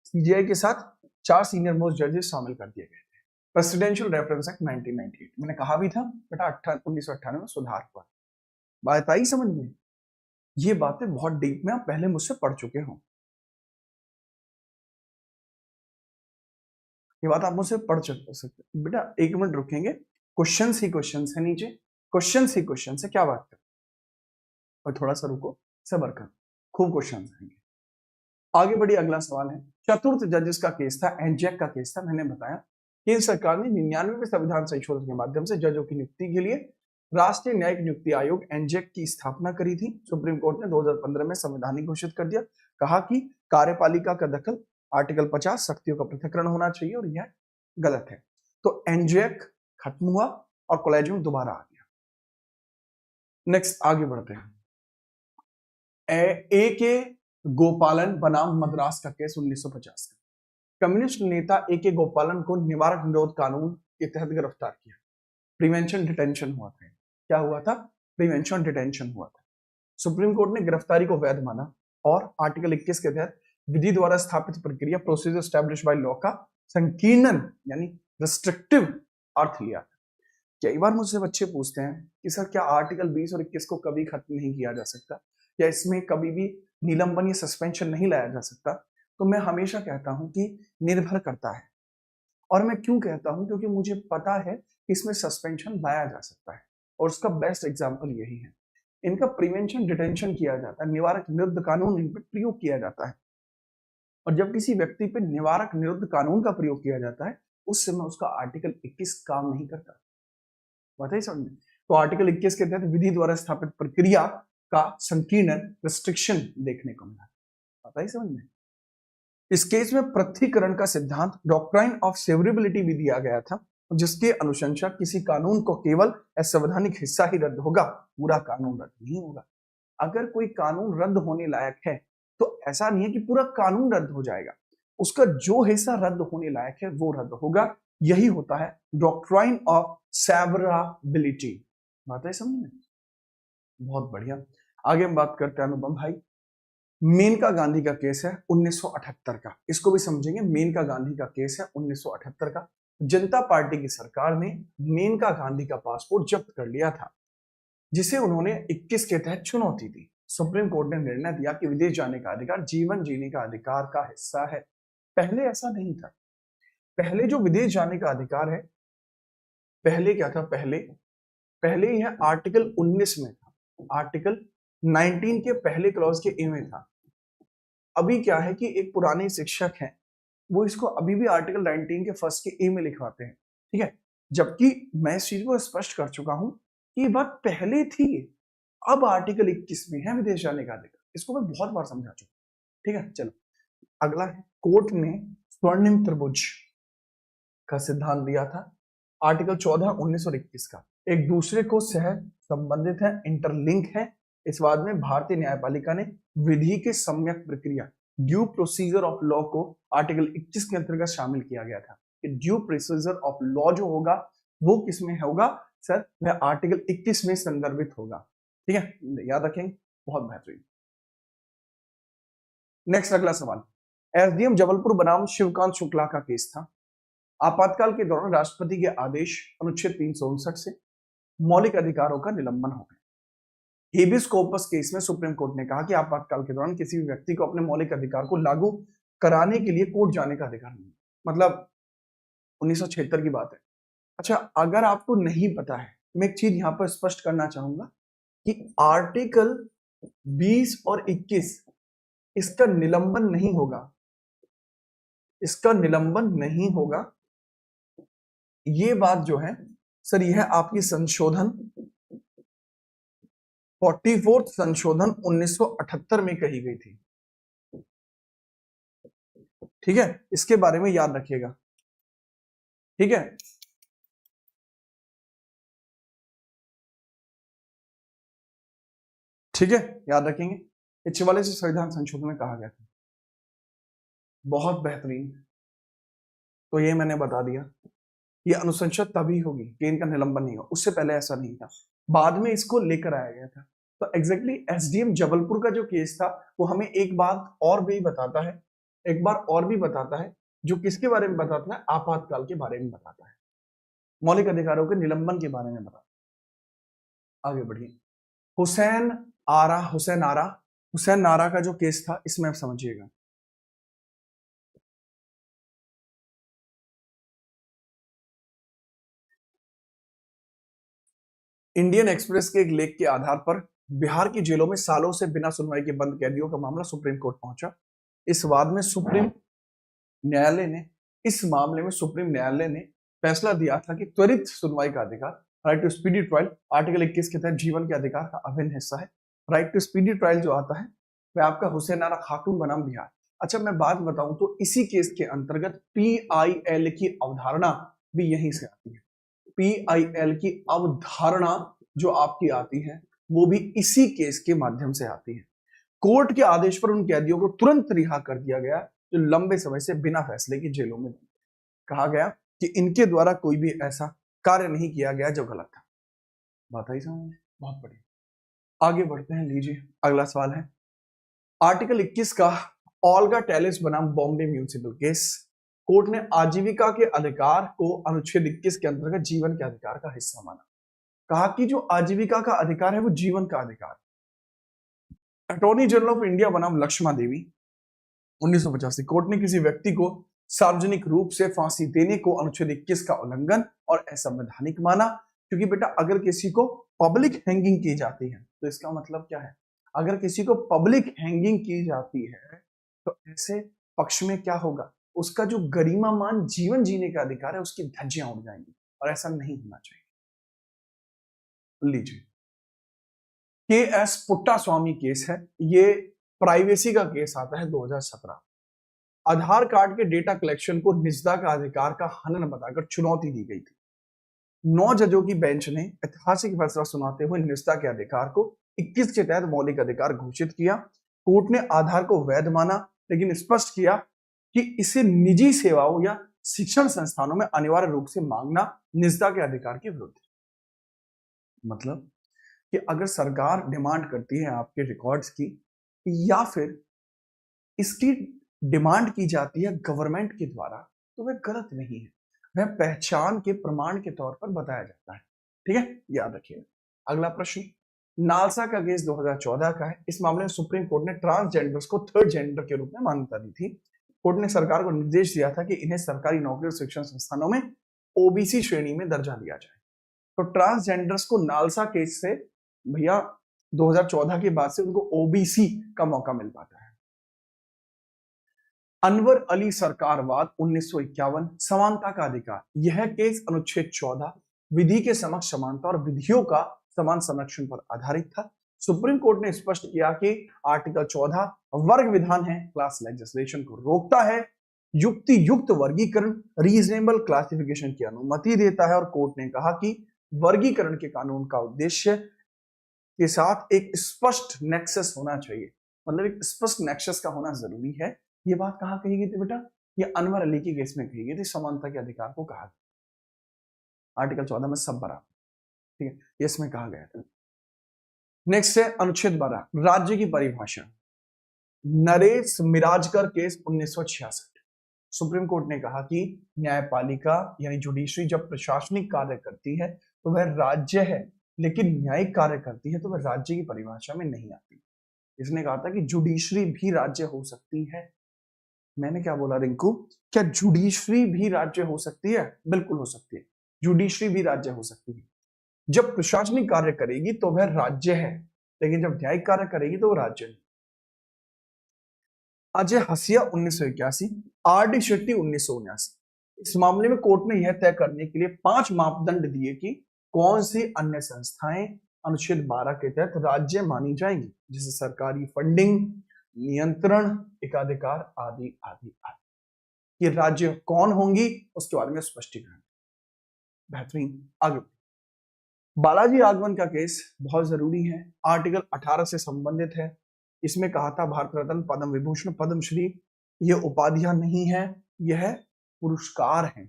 सीजीआई के साथ 4 सीनियर मोस्ट जजेस शामिल कर दिए गए थे। प्रेसिडेंशियल रेफरेंस एक्ट 1998, मैंने कहा भी था बेटा 1998 में सुधार हुआ, बात आई समझ में, ये बातें बहुत डीप में आप पहले मुझसे पढ़ चुके हो, ये बात आप मुझसे पढ़ सकते बेटा, 1 मिनट रुकेंगे, क्वेश्चंस ही क्वेश्चंस है नीचे, क्वेश्चंस ही क्वेश्चंस है, क्या बात कर, और थोड़ा सा रुको, सब्र कर, खूब क्वेश्चंस आएंगे। आगे बढ़िए, अगला सवाल है, चतुर्थ जजेस का केस था, एनजैक का केस था। मैंने बताया केंद्र सरकार ने 99वें संविधान संशोधन के माध्यम से जजों की नियुक्ति के लिए राष्ट्रीय न्यायिक नियुक्ति आयोग एनजैक की स्थापना करी थी। सुप्रीम कोर्ट ने 2015 में संवैधानिक घोषित कर दिया, कहा कि कार्यपालिका का दखल आर्टिकल 50 शक्तियों का पृथक्करण होना चाहिए और यह गलत है। तो एनजैक खत्म हुआ और कोलेजियम दोबारा आ गया। नेक्स्ट आगे बढ़ते हैं, ए के गोपालन बनाम मद्रास का केस 1950 का। कम्युनिस्ट नेता ए के गोपालन को निवारक निरोध कानून के तहत गिरफ्तार किया, प्रिवेंशन डिटेंशन हुआ था। क्या हुआ था, प्रिवेंशन डिटेंशन हुआ था। सुप्रीम कोर्ट ने गिरफ्तारी को वैध माना और आर्टिकल 21 के तहत विधि द्वारा स्थापित प्रक्रिया प्रोसीजर एस्टैब्लिश बाय लॉ का संकीर्णन यानी रिस्ट्रिक्टिव अर्थ लिया। कई बार मुझसे बच्चे पूछते हैं कि सर क्या आर्टिकल 20 और 21 को कभी खत्म नहीं किया जा सकता, या इसमें कभी भी निलंबन या सस्पेंशन नहीं लाया जा सकता? तो मैं हमेशा कहता हूं कि निर्भर करता है। और मैं क्यों कहता हूं, क्योंकि मुझे पता है कि इसमें सस्पेंशन लाया जा सकता है और उसका बेस्ट एग्जांपल यही है। इनका प्रिवेंशन डिटेंशन किया जाता है, निवारक निरुद्ध कानून इन पर प्रयोग किया जाता है, और जब किसी व्यक्ति पे निवारक निरुद्ध कानून का प्रयोग किया जाता है उस समय उसका आर्टिकल 21 काम नहीं करता। बताइए समझ में, तो आर्टिकल 21 के तहत विधि द्वारा स्थापित प्रक्रिया का संकीर्णन रिस्ट्रिक्शन देखने को मिला। बताइए समझ में, इस केस में पृथक्करण का सिद्धांत डॉक्ट्राइन ऑफ सेवरेबिलिटी भी दिया गया था, जिसके अनुशंसा किसी कानून को केवल असंवैधानिक हिस्सा ही रद्द होगा, पूरा कानून रद्द नहीं होगा। अगर कोई कानून रद्द होने लायक है तो ऐसा नहीं है कि पूरा कानून रद्द हो जाएगा, उसका जो हिस्सा रद्द होने लायक है वो रद्द होगा। यही होता है डॉक्ट्राइन ऑफ सेवरेबिलिटी। बात है समझ में, बहुत बढ़िया। आगे हम बात करते हैं अनुपम भाई, मेनका गांधी का केस है 1978 का, इसको भी समझेंगे। मेनका गांधी का केस है 1978 का। जनता पार्टी की सरकार ने मेनका गांधी का पासपोर्ट जब्त कर लिया था, जिसे उन्होंने 21 के तहत चुनौती दी। सुप्रीम कोर्ट ने निर्णय दिया कि विदेश जाने का अधिकार जीवन जीने का अधिकार का हिस्सा है। पहले ऐसा नहीं था, पहले जो विदेश जाने का अधिकार है, पहले क्या था, पहले यह आर्टिकल 19 में था, आर्टिकल 19 के पहले क्लॉज के ए में था। अभी क्या है कि एक पुराने शिक्षक हैं, वो इसको अभी भी आर्टिकल 19 के फर्स्ट के ए में लिखवाते हैं, ठीक है, जबकि मैं इस चीज को स्पष्ट कर चुका हूं कि ये बात पहले थी, अब आर्टिकल 21 में है विदेश जाने का अधिकार। इसको मैं बहुत बार समझा चुका, ठीक है। चलो अगला है, कोर्ट ने स्वर्णिम त्रिभुज का सिद्धांत दिया था, आर्टिकल 14, 19 और 21 का, एक दूसरे को सह संबंधित है, इंटरलिंक है। इस बाद में भारतीय न्यायपालिका ने विधि के सम्यक प्रक्रिया ड्यू प्रोसीजर ऑफ लॉ को आर्टिकल 21 के अंतर्गत शामिल किया गया था। कि ड्यू प्रोसीजर ऑफ लॉ जो होगा वो किसमें होगा सर, वह आर्टिकल 21 में संदर्भित होगा, ठीक है, याद रखेंगे, बहुत बेहतरीन। नेक्स्ट अगला सवाल, एसडीएम जबलपुर बनाम शिवकांत शुक्ला का केस था। आपातकाल के दौरान राष्ट्रपति के आदेश अनुच्छेद 359 से मौलिक अधिकारों का निलंबन हो गया। हेबियस कॉर्पस केस में सुप्रीम कोर्ट ने कहा कि आपातकाल के दौरान किसी भी व्यक्ति को अपने मौलिक अधिकार को लागू कराने के लिए कोर्ट जाने का अधिकार नहीं, मतलब 1976 की बात है। अच्छा, अगर आपको नहीं पता है, मैं एक चीज यहां पर स्पष्ट करना चाहूंगा कि आर्टिकल 20 और 21 इसका निलंबन नहीं होगा, इसका निलंबन नहीं होगा। ये बात जो है सर, यह आपकी संशोधन 44th संशोधन 1978 में कही गई थी। ठीक है, इसके बारे में याद रखिएगा। ठीक है, ठीक है, याद रखेंगे। ये 44 संविधान संशोधन में कहा गया था। बहुत बेहतरीन। तो ये मैंने बता दिया, ये अनुशंसा तभी होगी कि इनका निलंबन नहीं होगा, उससे पहले ऐसा नहीं था, बाद में इसको लेकर आया गया था। तो एग्जैक्टली एसडीएम जबलपुर का जो केस था वो हमें एक बात और भी बताता है, एक बार और भी बताता है, जो किसके बारे में बताता है, आपातकाल के बारे में बताता है, मौलिक अधिकारों के निलंबन के बारे में बताता है। आगे बढ़िए। हुसैन आरा का जो केस था, इसमें आप समझिएगा। इंडियन एक्सप्रेस के एक लेख के आधार पर बिहार की जेलों में सालों से बिना सुनवाई के बंद कैदियों का मामला सुप्रीम कोर्ट पहुंचा। इस बाद में सुप्रीम न्यायालय ने इस मामले में सुप्रीम न्यायालय ने फैसला दिया था कि त्वरित सुनवाई का अधिकार, right to speedy trial, article 21 के तहत जीवन के अधिकार का अभिन्न हिस्सा है। राइट टू स्पीडी ट्रायल जो आता है वह आपका हुसैन आरा खातून बनाम बिहार। अच्छा, मैं बात बताऊं तो इसी केस के अंतर्गत PIL की अवधारणा भी यहीं से आती है। PIL की अवधारणा जो आपकी आती है वो भी इसी केस के माध्यम से आती है। कोर्ट के आदेश पर उन कैदियों को तुरंत रिहा कर दिया गया जो लंबे समय से बिना फैसले की जेलों में। कहा गया कि इनके द्वारा कोई भी ऐसा कार्य नहीं किया गया जो गलत था। बात आई समझ में? बहुत बढ़िया, आगे बढ़ते हैं। लीजिए अगला सवाल है, आर्टिकल 21 का ओल्गा टेलिस बनाम बॉम्बे म्यूनिसिपल केस। कोर्ट ने आजीविका के अधिकार को अनुच्छेद 21 के अंतर्गत जीवन के अधिकार का हिस्सा माना। कहा कि जो आजीविका का अधिकार है वो जीवन का अधिकार। अटॉर्नी जनरल ऑफ इंडिया बनाम लक्ष्मा देवी 1985, कोर्ट ने किसी व्यक्ति को सार्वजनिक रूप से फांसी देने को अनुच्छेद 21 का उल्लंघन और असंवैधानिक माना। क्योंकि बेटा अगर किसी को पब्लिक हैंगिंग की जाती है तो इसका मतलब क्या है, अगर किसी को पब्लिक हैंगिंग की जाती है तो ऐसे पक्ष में क्या होगा, उसका जो गरिमामान जीवन जीने का अधिकार है उसकी धज्जियां उड़ जाएंगी, और ऐसा नहीं होना चाहिए। लीजिए, KS पुट्टा स्वामी केस है, ये प्राइवेसी का केस आता है 2017। आधार कार्ड के डेटा कलेक्शन को निजता का अधिकार का हनन बताकर चुनौती दी गई थी। 9 जजों की बेंच ने ऐतिहासिक फैसला सुनाते हुए निजता के अधिकार को 21 के तहत मौलिक अधिकार घोषित किया। कोर्ट ने आधार को वैध माना, लेकिन स्पष्ट किया कि इसे निजी सेवाओं या शिक्षण संस्थानों में अनिवार्य रूप से मांगना निजता के अधिकार के विरुद्ध। मतलब कि अगर सरकार डिमांड करती है आपके रिकॉर्ड्स की, या फिर इसकी डिमांड की जाती है गवर्नमेंट के द्वारा, तो वह गलत नहीं है, वह पहचान के प्रमाण के तौर पर बताया जाता है। ठीक है, याद रखिए। अगला प्रश्न, नालसा का केस 2014 का है। इस मामले में सुप्रीम कोर्ट ने ट्रांसजेंडर्स को थर्ड जेंडर के रूप में मान्यता दी थी। कोर्ट ने सरकार को निर्देश दिया था कि इन्हें सरकारी नौकरी और शिक्षण संस्थानों में OBC श्रेणी में दर्जा दिया जाए। तो ट्रांसजेंडर्स को नालसा केस से भैया 2014 के बाद से उनको OBC का मौका मिल पाता है। अनवर अली सरकारवाद 1951, समानता का अधिकार। यह केस अनुच्छेद 14 विधि के समक्ष समानता और विधियों का समान संरक्षण पर आधारित था। सुप्रीम कोर्ट ने स्पष्ट किया कि आर्टिकल 14 वर्ग विधान है, क्लास लेजिस्लेशन को रोकता है, युक्ति युक्त वर्गीकरण, रीजनेबल क्लासिफिकेशन की अनुमति देता है। और कोर्ट ने कहा कि वर्गीकरण के कानून का उद्देश्य के साथ एक स्पष्ट नेक्सस होना चाहिए, मतलब एक स्पष्ट नेक्सस का होना जरूरी है। ये बात कहां कही गई थी बेटा, ये अनवर अली के केस में कही गई थी, समानता के अधिकार को कहा गया आर्टिकल 14 में सब बराबर। ठीक है, इसमें कहा गया था। नेक्स्ट है अनुच्छेद 12, राज्य की परिभाषा। Naresh Mirajkar case 1966, supreme court ने कहा कि न्यायपालिका यानी जुडिशरी जब प्रशासनिक कार्य करती है तो वह राज्य है, लेकिन न्यायिक कार्य करती है तो वह राज्य की परिभाषा में नहीं आती। इसने कहा था कि जुडिशरी भी राज्य हो सकती है। मैंने क्या बोला रिंकू, क्या जुडिशरी भी राज्य हो सकती है? बिल्कुल हो सकती है, जुडिशरी भी राज्य हो सकती है। जब प्रशासनिक कार्य करेगी तो वह राज्य है, लेकिन जब न्यायिक कार्य करेगी तो वह राज्य नहीं। अजय हसिया 1981, आर डी शेट्टी 1979। इस मामले में कोर्ट ने यह तय करने के लिए 5 मापदंड दिए कि कौन सी अन्य संस्थाएं अनुच्छेद 12 के तहत राज्य मानी जाएंगी, जैसे सरकारी फंडिंग, नियंत्रण, एकाधिकार आदि आदि आदि। ये राज्य कौन होंगी उसके बारे में स्पष्टीकरण। बेहतरीन। आगे बालाजी राघवन का केस बहुत जरूरी है, आर्टिकल 18 से संबंधित है। इसमें कहा था भारत रत्न, पद्म विभूषण, पद्मश्री ये उपाधियां नहीं है, यह पुरस्कार हैं।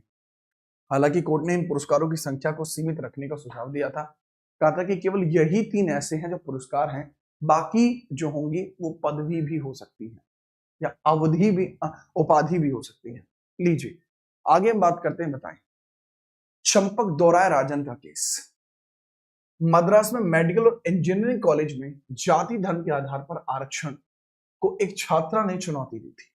हालांकि कोर्ट ने इन पुरस्कारों की संख्या को सीमित रखने का सुझाव दिया था। कहा था कि केवल यही 3 ऐसे हैं जो पुरस्कार हैं, बाकी जो होंगी वो पदवी भी हो सकती है या अवधि भी उपाधि भी हो सकती है। लीजिए आगे हम बात करते हैं। बताएं चंपक दौराय राजन का केस। मद्रास में मेडिकल और इंजीनियरिंग कॉलेज में जाति धर्म के आधार पर आरक्षण को एक छात्रा ने चुनौती दी थी।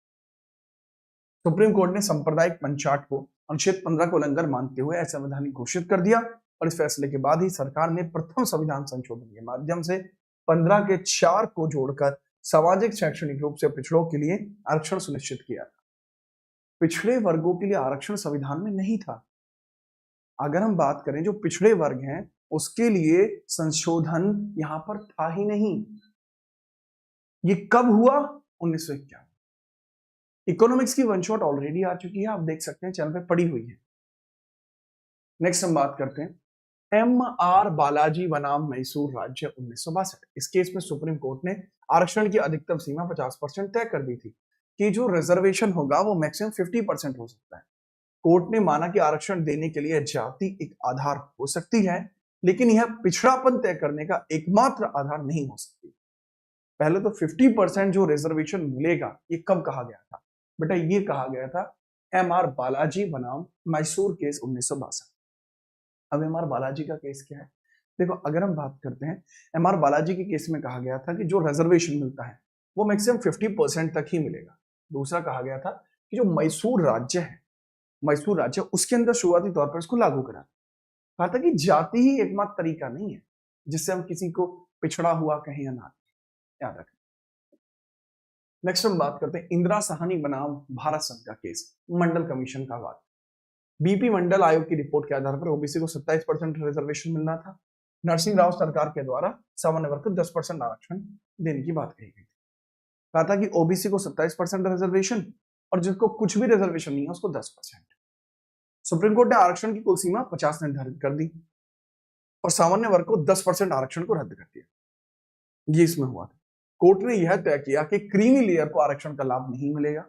सुप्रीम कोर्ट ने सांप्रदायिक पंचाट को अनुच्छेद 15 को उल्लंघन मानते हुए असंवैधानिक घोषित कर दिया और इस फैसले के बाद ही सरकार ने प्रथम संविधान संशोधन के माध्यम से 15 के 4 को जोड़कर सामाजिक शैक्षणिक रूप से पिछड़ों के लिए आरक्षण सुनिश्चित किया था। पिछड़े वर्गों के लिए आरक्षण संविधान में नहीं था। अगर हम बात करें जो पिछड़े वर्ग हैं उसके लिए संशोधन यहां पर था ही नहीं। ये कब हुआ? 1951। इकोनॉमिक्स की वन शॉट ऑलरेडी आ चुकी है, आप देख सकते हैं चैनल पे पड़ी हुई है। नेक्स्ट हम बात करते हैं एम आर बालाजी बनाम मैसूर राज्य 1962। इस केस में सुप्रीम कोर्ट ने आरक्षण की अधिकतम सीमा 50% तय कर दी थी कि जो रिजर्वेशन होगा वो मैक्सिमम 50% हो सकता है। कोर्ट ने माना कि आरक्षण देने के लिए जाति एक आधार हो सकती है, लेकिन यह पिछड़ापन तय करने का एकमात्र आधार नहीं हो सकती। पहले तो 50% जो रिजर्वेशन मिलेगा ये कब कहा गया था बेटा? ये कहा गया था एम आर बालाजी बनाम मैसूर केस 1962। अब एम आर बालाजी का केस क्या है? देखो अगर हम बात करते हैं एम आर बालाजी के केस में कहा गया था कि जो रिजर्वेशन मिलता है वो मैक्सिमम 50% तक ही मिलेगा। दूसरा कहा गया था कि जो मैसूर राज्य है, मैसूर राज्य उसके अंदर शुरुआती तौर पर इसको लागू करा। कहा था कि जाति ही एकमात्र तरीका नहीं है जिससे हम किसी को पिछड़ा हुआ कहें या ना, याद रखें। नेक्स्ट हम बात करते हैं इंदिरा साहनी बनाम भारत संघ का केस, मंडल कमीशन का वाद। बीपी मंडल आयोग की रिपोर्ट के आधार पर ओबीसी को 27% रिजर्वेशन मिलना था। नरसिंह राव सरकार के द्वारा सामान्य वर्ग को 10% आरक्षण देने की बात कही गई थी। कहा था कि ओबीसी को 27% रिजर्वेशन और जिसको कुछ भी रिजर्वेशन नहीं है उसको 10%। सुप्रीम कोर्ट ने आरक्षण की कुल सीमा 50 निर्धारित कर दी और सामान्य वर्ग को 10% आरक्षण को रद्द कर दिया। ये इसमें हुआ था। कोर्ट ने यह तय किया कि क्रीमी लेयर को आरक्षण का लाभ नहीं मिलेगा।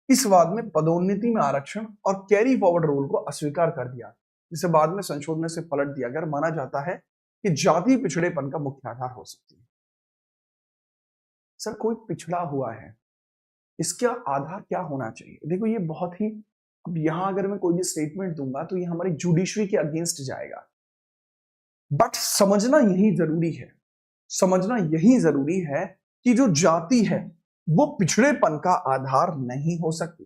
इस वाद में पदोन्नति में आरक्षण और कैरी फॉरवर्ड रूल को अस्वीकार कर दिया, जिसे बाद में संशोधन से पलट दिया गया। माना जाता है कि जाति पिछड़ेपन का मुख्य आधार हो सकती है। सर कोई पिछड़ा हुआ है, इसका आधार क्या होना चाहिए? देखो ये बहुत ही, अब यहां अगर मैं कोई भी स्टेटमेंट दूंगा तो ये हमारी जुडिशरी के अगेंस्ट जाएगा, बट समझना यही जरूरी है, समझना यही जरूरी है कि जो जाति है वो पिछड़ेपन का आधार नहीं हो सकती।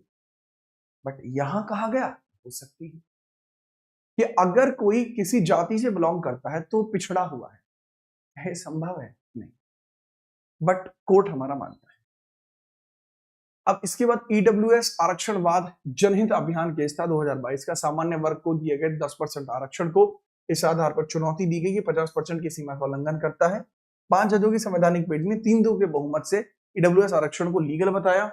बट यहां कहा गया हो सकती है कि अगर कोई किसी जाति से बिलोंग करता है तो पिछड़ा हुआ है संभव है? नहीं, बट कोर्ट हमारा मानता है। अब इसके बाद ईडब्ल्यूएस आरक्षणवाद जनहित अभियान केस था 2022 का। सामान्य वर्ग को दिए गए 10% आरक्षण को इस आधार पर चुनौती दी गई कि 50% की सीमा का उल्लंघन करता है। 5 जजों की संवैधानिक पीठ ने 3-2 के बहुमत से ईडब्ल्यूएस आरक्षण को लीगल बताया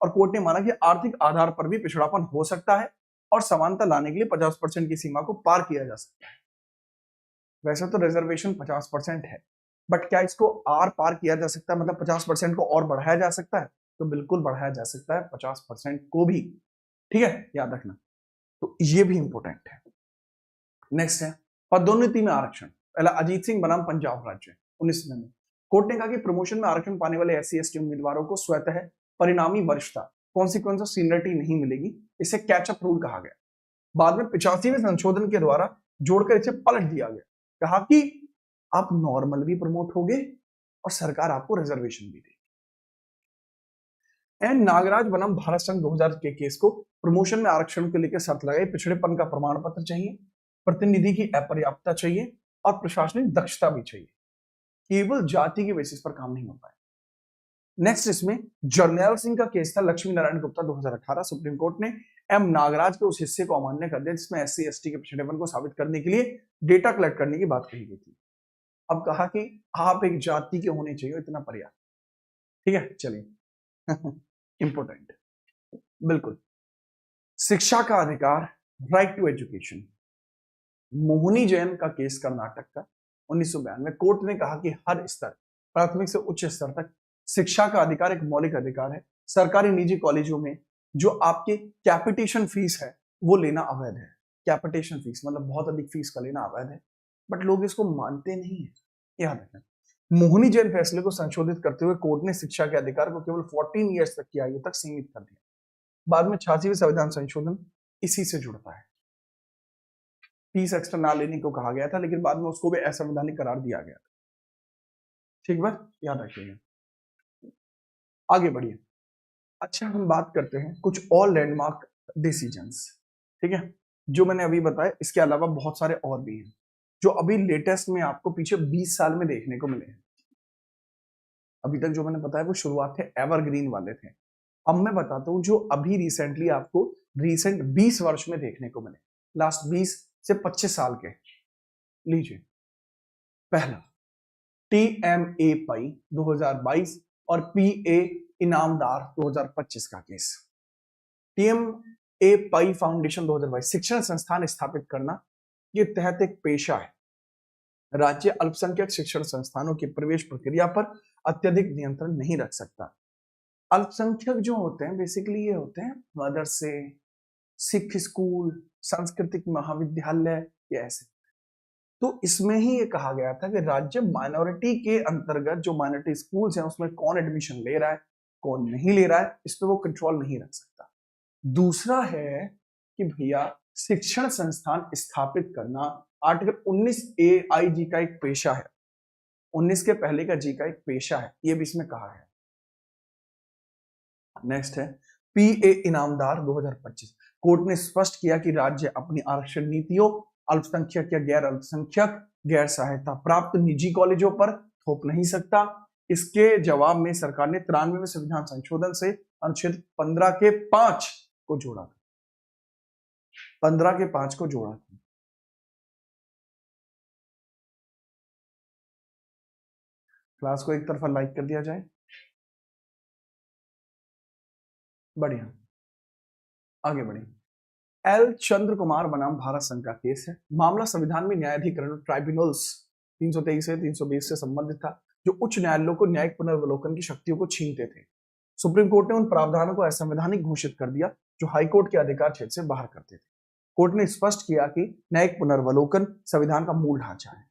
और कोर्ट ने माना कि आर्थिक आधार पर भी पिछड़ापन हो सकता है और समानता लाने के लिए 50% की सीमा को पार किया जा सकता है। वैसे तो रिजर्वेशन 50% है, बट क्या इसको आर पार किया जा सकता है? मतलब 50% को और बढ़ाया जा सकता है? तो बिल्कुल बढ़ाया जा सकता है 50% को भी, ठीक है, याद रखना। तो ये भी इंपॉर्टेंट है। नेक्स्ट है पदोन्नति में आरक्षण। पहला अजीत सिंह बनाम पंजाब राज्य 1999। कोर्ट ने कहा कि प्रमोशन में आरक्षण पाने वाले SC/ST उम्मीदवारों को स्वतः परिणामी वरिष्ठता कॉन्सिक्वेंस ऑफ सीनियरिटी नहीं मिलेगी। इसे कैचअप रूल कहा गया। बाद में 85वें संशोधन के द्वारा जोड़कर इसे पलट दिया गया। कहा कि आप नॉर्मल भी प्रमोट होगे और सरकार आपको रिजर्वेशन भी देगी। एन नागराज बनाम भारत संघ 2000 के केस को प्रमोशन में आरक्षण को लेकर शर्त लगाई। पिछड़ेपन का प्रमाण पत्र चाहिए, प्रतिनिधि की अपर्याप्तता चाहिए और प्रशासनिक दक्षता भी चाहिए। केवल जाति के बेसिस पर काम नहीं होता है। नेक्स्ट इसमें जर्नैल सिंह का केस था, लक्ष्मी नारायण गुप्ता 2018। सुप्रीम कोर्ट ने एम नागराज के उस हिस्से को अमान्य कर दिया जिसमें एससी एसटी के पिछड़ेपन को साबित करने के लिए डेटा कलेक्ट करने की बात कही गई थी। अब कहा कि आप एक जाति के होने चाहिए, इतना पर्याप्त। ठीक है, चलिए इंपोर्टेंट, बिल्कुल। शिक्षा का अधिकार, right to education. Mohini Jain का केस कर्नाटक का 1992 में कोर्ट ने कहा कि हर स्तर, प्राथमिक से उच्च स्तर तक शिक्षा का अधिकार एक मौलिक अधिकार है। सरकारी निजी कॉलेजों में जो आपके कैपिटेशन फीस है वो लेना अवैध है। कैपिटेशन फीस मतलब बहुत अधिक फीस का लेना अवैध है, बट लोग इसको मानते नहीं है, याद रखना। मोहिनी जैन फैसले को संशोधित करते हुए कोर्ट ने शिक्षा के अधिकार को केवल 14 ईयर्स तक की आयु तक सीमित कर दिया। बाद में 86वें संविधान संशोधन इसी से जुड़ता है। फीस एक्स्ट्रा ना लेने को कहा गया था, लेकिन बाद में उसको भी असंवैधानिक करार दिया गया था। ठीक बात याद रखिएगा। आगे बढ़िए। अच्छा, हम बात करते हैं कुछ और लैंडमार्क डिसीजंस। ठीक है, जो मैंने अभी बताया, इसके अलावा बहुत सारे और भी हैं जो अभी लेटेस्ट में आपको पीछे 20 साल में देखने को मिले हैं। अभी तक जो मैंने बताया वो शुरुआत थे एवरग्रीन वाले थे। अब मैं बताता हूं जो अभी रिसेंटली आपको रिसेंट 20 वर्ष में देखने को मिले, लास्ट 20 से 25 साल के। लीजिए, पहला टीएमए पाई 2022 और पीए इनामदार 2025 का केस। टीएमए पाई फाउंडेशन 2022 शिक्षण संस्थान स्थापित करना, ये तहत एक पेशा है। राज्य अल्पसंख्यक शिक्षण संस्थानों की प्रवेश प्रक्रिया पर अत्यधिक नियंत्रण नहीं रख सकता। अल्पसंख्यक जो होते हैं बेसिकली ये होते हैं मदरसे, सिख स्कूल, सांस्कृतिक महाविद्यालय, ये ऐसे। तो इसमें ही ये कहा गया था कि राज्य माइनॉरिटी के अंतर्गत जो माइनॉरिटी स्कूल्स हैं उसमें कौन एडमिशन ले रहा है कौन नहीं ले रहा है, इस पर वो कंट्रोल नहीं रख सकता। दूसरा है कि भैया शिक्षण संस्थान स्थापित करना, आर्टिकल 19 ए आई जी का एक पेशा है, 19 के पहले का जी का एक पेशा है, ये भी इसमें कहा है। नेक्स्ट है पीए इनामदार 2025। कोर्ट ने स्पष्ट किया कि राज्य अपनी आरक्षण नीतियों अल्पसंख्यक या गैर अल्पसंख्यक गैर सहायता प्राप्त निजी कॉलेजों पर थोप नहीं सकता। इसके जवाब में सरकार ने 93वें संविधान संशोधन से अनुच्छेद 15 के 5 को जोड़ा था। 15 के 5 को जोड़ा था। क्लास को एक तरफा लाइक कर दिया जाए, बढ़िया। आगे बढ़े। एल चंद्र कुमार बनाम भारत संघ का केस है। मामला संविधान में न्यायाधिकरण ट्राइब्यूनल्स 323 से 320 से संबंधित था जो उच्च न्यायालयों को न्यायिक पुनर्वलोकन की शक्तियों को छीनते थे। सुप्रीम कोर्ट ने उन प्रावधानों को असंवैधानिक घोषित कर दिया जो हाईकोर्ट के अधिकार क्षेत्र से बाहर करते थे। कोर्ट ने स्पष्ट किया कि न्यायिक पुनर्वलोकन संविधान का मूल ढांचा है।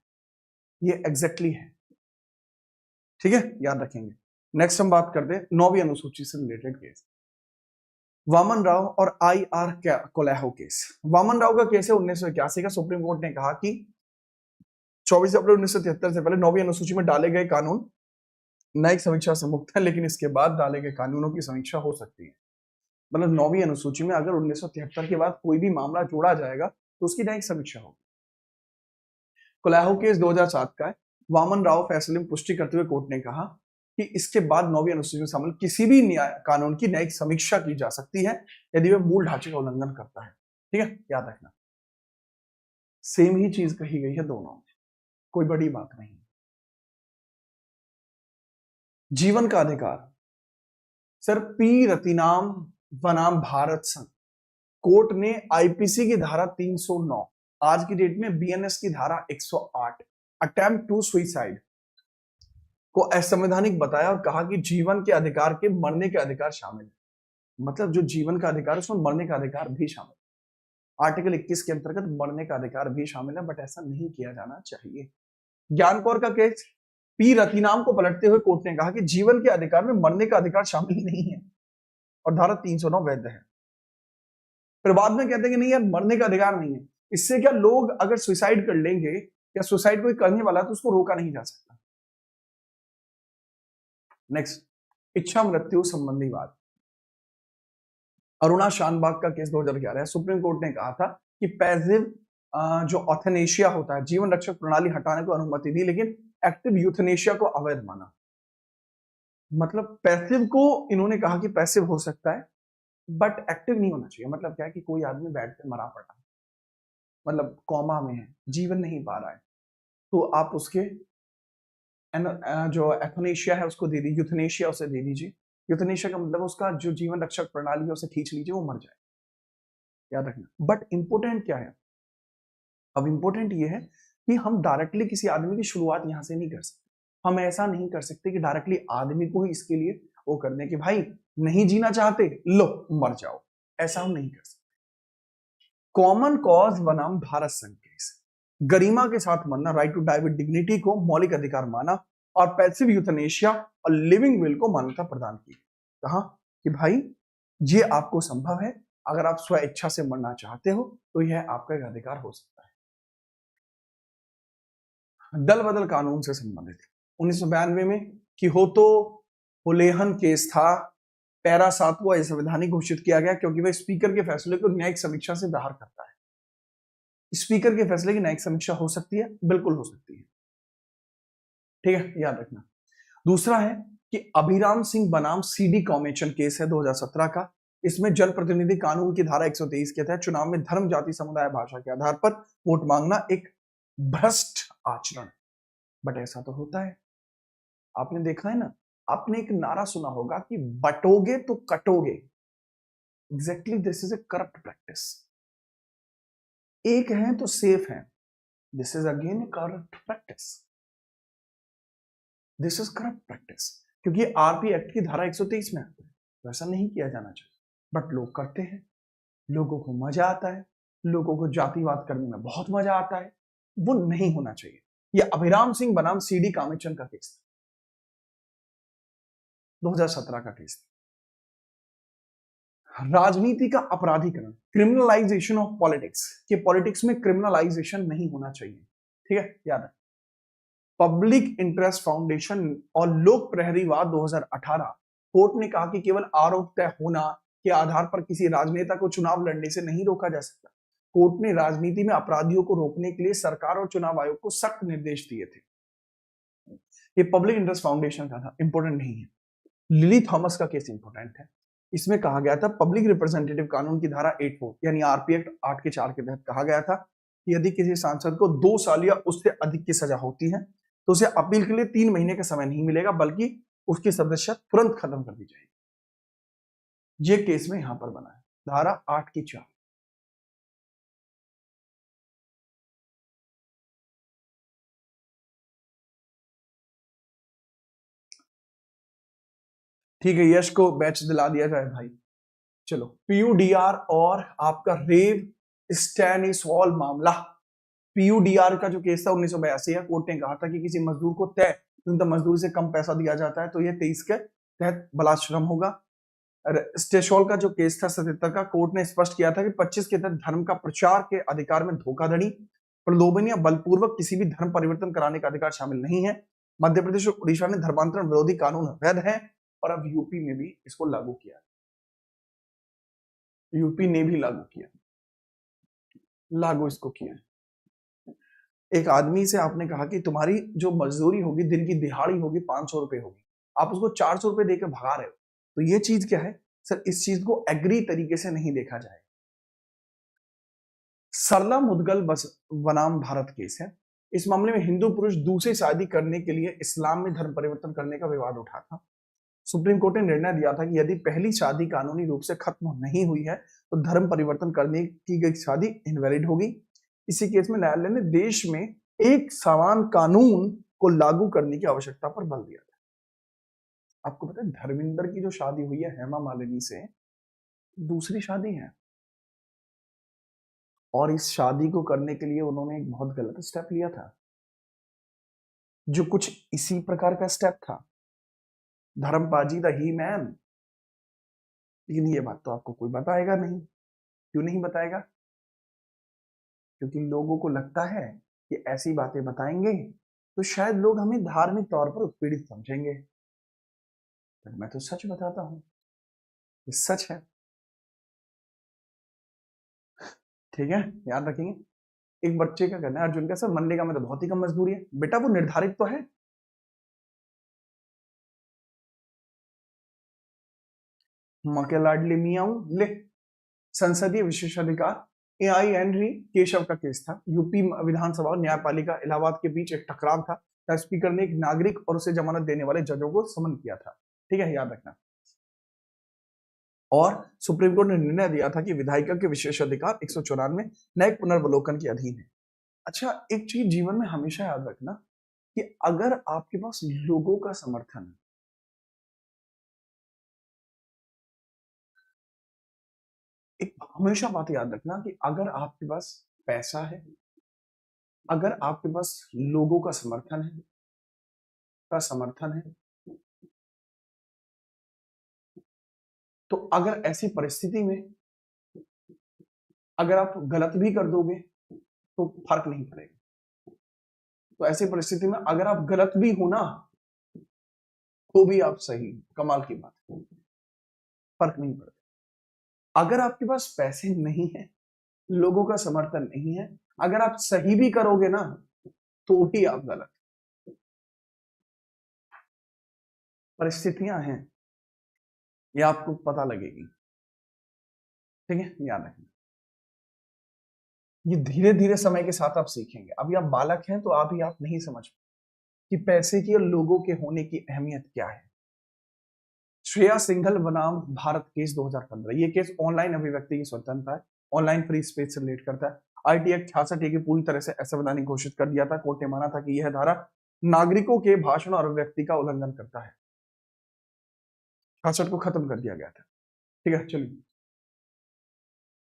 ये एग्जैक्टली है। ठीक है, याद रखेंगे। नेक्स्ट हम बात करते हैं 9वीं अनुसूची से रिलेटेड केस, वामन राव और I R Coelho case. Vaman Rao का केस है 1981 का। सुप्रीम कोर्ट ने कहा कि 24 अप्रैल 1973 से पहले 9वीं अनुसूची में डाले गए कानून न्यायिक समीक्षा से मुक्त है, लेकिन इसके बाद डाले गए कानूनों की समीक्षा हो सकती है। मतलब 9वीं अनुसूची में अगर 1973 के बाद कोई भी मामला जोड़ा जाएगा तो उसकी न्यायिक समीक्षा होगी। कोलाहो केस 2007 का है। वामन राव फैसले में पुष्टि करते हुए कोर्ट ने कहा कि इसके बाद 9वीं अनुसूची में शामिल किसी भी कानून की न्यायिक समीक्षा की जा सकती है यदि वह मूल ढांचे का उल्लंघन करता है। ठीक है, याद रखना। सेम ही चीज कही गई है दोनों में, कोई बड़ी बात नहीं। जीवन का अधिकार, सर पी रतिनाम बनाम भारत संघ। कोर्ट ने आईपीसी की धारा 309, आज की डेट में बीएनएस की धारा 108 अटेम्प्ट टू सुइसाइड को असंवैधानिक बताया और कहा कि जीवन के अधिकार के मरने के अधिकार शामिल है। मतलब जो जीवन का अधिकार है उसमें मरने का अधिकार भी शामिल है। आर्टिकल 21 के अंतर्गत मरने का अधिकार भी शामिल है, बट ऐसा नहीं किया जाना चाहिए। ज्ञान कौर का केस, पी रतिनाम को पलटते हुए कोर्ट ने कहा कि जीवन के अधिकार में मरने का अधिकार शामिल नहीं है और धारा 309 वैध है। फिर बाद में कहते हैं कि नहीं यार मरने का अधिकार नहीं है। इससे क्या, लोग अगर सुसाइड कर लेंगे या सुसाइड कोई करने वाला तो उसको रोका नहीं जा सकता। नेक्स्ट, इच्छा मृत्यु संबंधी बात, अरुणा शानबाग का केस 2011 है। सुप्रीम कोर्ट ने कहा था कि पैसिव जो ऑथेनेशिया होता है, जीवन रक्षक प्रणाली हटाने को अनुमति दी, लेकिन एक्टिव यूथनेशिया को अवैध माना। मतलब पैसिव को इन्होंने कहा कि पैसिव हो सकता है बट एक्टिव नहीं होना चाहिए। मतलब क्या है कि कोई आदमी बेड पे मरा पड़ा है, मतलब कॉमा में है, जीवन नहीं पा रहा है, तो आप उसके जो एथनेशिया है उसको दे दीजिए, यूथनेशिया उसे दे दीजिए। यूथनेशिया का मतलब उसका जो जीवन रक्षक प्रणाली है उसे खींच लीजिए, वो मर जाए, याद रखना। बट इंपॉर्टेंट क्या है, अब इंपॉर्टेंट ये है कि हम डायरेक्टली किसी आदमी की शुरुआत यहां से नहीं कर सकते। हम ऐसा नहीं कर सकते कि डायरेक्टली आदमी को ही इसके लिए वो कर दें कि भाई नहीं जीना चाहते, लो मर जाओ, ऐसा हम नहीं कर सकते। कॉमन कॉज बनाम भारत संघ केस, गरिमा के साथ मरना, right to die with dignity को मौलिक अधिकार माना, और पैसिव यूथनेशिया और लिविंग विल को मान्यता प्रदान की। कहा कि भाई ये आपको संभव है, अगर आप स्व इच्छा से मरना चाहते हो तो यह आपका एक अधिकार हो सकता है। दल बदल कानून से संबंधित 1992 में किहोतो हुलेहन केस था। पैरा 7 को असंवैधानिक घोषित किया गया क्योंकि वह स्पीकर के फैसले को न्यायिक समीक्षा से बाहर करता है। स्पीकर के फैसले की न्यायिक समीक्षा हो सकती है, बिल्कुल हो सकती है, ठीक है, याद रखना। दूसरा है कि अभिराम सिंह बनाम सीडी कॉमेशन केस है 2017 का। इसमें जनप्रतिनिधि कानून की धारा 123 के तहत चुनाव में धर्म, जाति, समुदाय, भाषा के आधार पर वोट मांगना एक भ्रष्ट आचरण। बट ऐसा तो होता है, आपने देखा है ना, आपने एक नारा सुना होगा कि बटोगे तो कटोगे। Exactly this is a corrupt practice. एक है तो सेफ है, this is again a corrupt practice, this is corrupt practice, क्योंकि आरपी एक्ट की धारा 123 में आता है, तो ऐसा नहीं किया जाना चाहिए, बट लोग करते हैं। लोगों को मजा आता है, लोगों को जातिवाद करने में बहुत मजा आता है, वो नहीं होना चाहिए। यह अभिराम सिंह बनाम सीडी कामेचंद का केस था, 2017 का केस था। राजनीति का अपराधीकरण, क्रिमिनलाइजेशन ऑफ पॉलिटिक्स, कि पॉलिटिक्स में क्रिमिनलाइजेशन नहीं होना चाहिए, ठीक है, याद है। पब्लिक इंटरेस्ट फाउंडेशन और लोक प्रहरीवाद 2018, कोर्ट ने कहा कि केवल आरोप तय होना के आधार पर किसी राजनेता को चुनाव लड़ने से नहीं रोका जा सकता। कोर्ट ने राजनीति में अपराधियों को रोकने के लिए सरकार और चुनाव आयोग को सख्त निर्देश दिए थे। ये पब्लिक इंटरेस्ट फाउंडेशन का था, इंपॉर्टेंट नहीं है। लिली थॉमस का केस इंपॉर्टेंट है। इसमें कहा गया था, पब्लिक रिप्रेजेंटेटिव कानून की धारा 84 यानी आरपी एक्ट 8 के 4 के तहत कहा गया था कि यदि किसी सांसद को 2 साल या उससे अधिक की सजा होती है तो उसे अपील के लिए 3 महीने का समय नहीं मिलेगा, बल्कि उसकी सदस्यता तुरंत खत्म कर दी जाएगी। ये केस में यहां पर बना है, धारा 8 की 4। ठीक है, यश को बैच दिला दिया जाए भाई। चलो, पीयूडीआर और आपका रेव स्टैनिसॉल मामला। पीयूडीआर का जो केस था 1982 है, कोर्ट ने कहा था कि किसी मजदूर को तय न्यूनतम मजदूरी से कम पैसा दिया जाता है तो यह 23 के तहत बलात्श्रम होगा। स्टेशोल का जो केस था 77 का, कोर्ट ने स्पष्ट किया था कि 25 के तहत धर्म का प्रचार के अधिकार में धोखाधड़ी, प्रलोभन या बलपूर्वक किसी भी धर्म परिवर्तन कराने का अधिकार शामिल नहीं है। मध्य प्रदेश और उड़ीसा ने धर्मांतरण विरोधी कानून वैध है और अब यूपी में भी इसको लागू किया, यूपी ने भी लागू किया, लागू इसको किया। एक आदमी से आपने कहा कि तुम्हारी जो मजदूरी होगी, दिन की दिहाड़ी होगी, 500 रुपए होगी, आप उसको 400 रुपए देकर भगा रहे हो, तो ये चीज क्या है सर, इस चीज को एग्री तरीके से नहीं देखा जाए। सरला मुदगल बस बनाम भारत केस है। इस मामले में हिंदू पुरुष दूसरी शादी करने के लिए इस्लाम में धर्म परिवर्तन करने का विवाद उठा था। सुप्रीम कोर्ट ने निर्णय दिया था कि यदि पहली शादी कानूनी रूप से खत्म नहीं हुई है तो धर्म परिवर्तन करने की गई शादी इनवैलिड होगी। इसी केस में न्यायालय ने देश में एक समान कानून को लागू करने की आवश्यकता पर बल दिया था। आपको पता है धर्मेंद्र की जो शादी हुई है हेमा मालिनी से, दूसरी शादी है, और इस शादी को करने के लिए उन्होंने एक बहुत गलत स्टेप लिया था, जो कुछ इसी प्रकार का स्टेप था, धर्मपाजी द ही मैन। लेकिन ये बात तो आपको कोई बताएगा नहीं। क्यों नहीं बताएगा? क्योंकि लोगों को लगता है कि ऐसी बातें बताएंगे तो शायद लोग हमें धार्मिक तौर पर उत्पीड़ित समझेंगे। तो मैं तो सच बताता हूं, ये सच है, ठीक है, याद रखेंगे। एक बच्चे का कहना है अर्जुन का, सर मनरेगा में तो बहुत ही कम मजदूरी है। बेटा वो निर्धारित तो है, माँ के लाडली मियाऊ ले। संसदीय विशेषाधिकार, एआई हेनरी केशव का केस था। यूपी विधानसभा और न्यायपालिका इलाहाबाद के बीच एक टकराव था। स्पीकर ने एक नागरिक और उसे जमानत देने वाले जजों को समन किया था। ठीक है, याद रखना। और सुप्रीम कोर्ट ने निर्णय दिया था कि विधायिका के विशेषाधिकार 194 न्यायिक पुनर्वलोकन के अधीन है। अच्छा, एक चीज जीवन में हमेशा याद रखना कि अगर आपके पास लोगों का समर्थन है, एक हमेशा बात याद रखना कि अगर आपके पास पैसा है, अगर आपके पास लोगों का समर्थन है, तो अगर ऐसी परिस्थिति में अगर आप गलत भी कर दोगे तो फर्क नहीं पड़ेगा। तो ऐसी परिस्थिति में अगर आप गलत भी हो ना तो भी आप सही, कमाल की बात, फर्क नहीं पड़ता। अगर आपके पास पैसे नहीं है, लोगों का समर्थन नहीं है, अगर आप सही भी करोगे ना तो भी आप गलत। परिस्थितियां हैं, ये आपको पता लगेगी। ठीक है, याद रखना। ये धीरे धीरे समय के साथ आप सीखेंगे। अभी आप बालक हैं तो अभी आप नहीं समझ कि पैसे की और लोगों के होने की अहमियत क्या है। श्रेया सिंघल बनाम भारत केस 2015, ये केस ऑनलाइन अभिव्यक्ति की स्वतंत्रता है, ऑनलाइन फ्री स्पेस से रिलेट करता है। आईटी एक्ट 66 की पूरी तरह से असंवैधानिक घोषित कर दिया था। कोर्ट ने माना था कि यह धारा नागरिकों के भाषण और अभिव्यक्ति का उल्लंघन करता है। 66 को खत्म कर दिया गया था। ठीक है, चलिए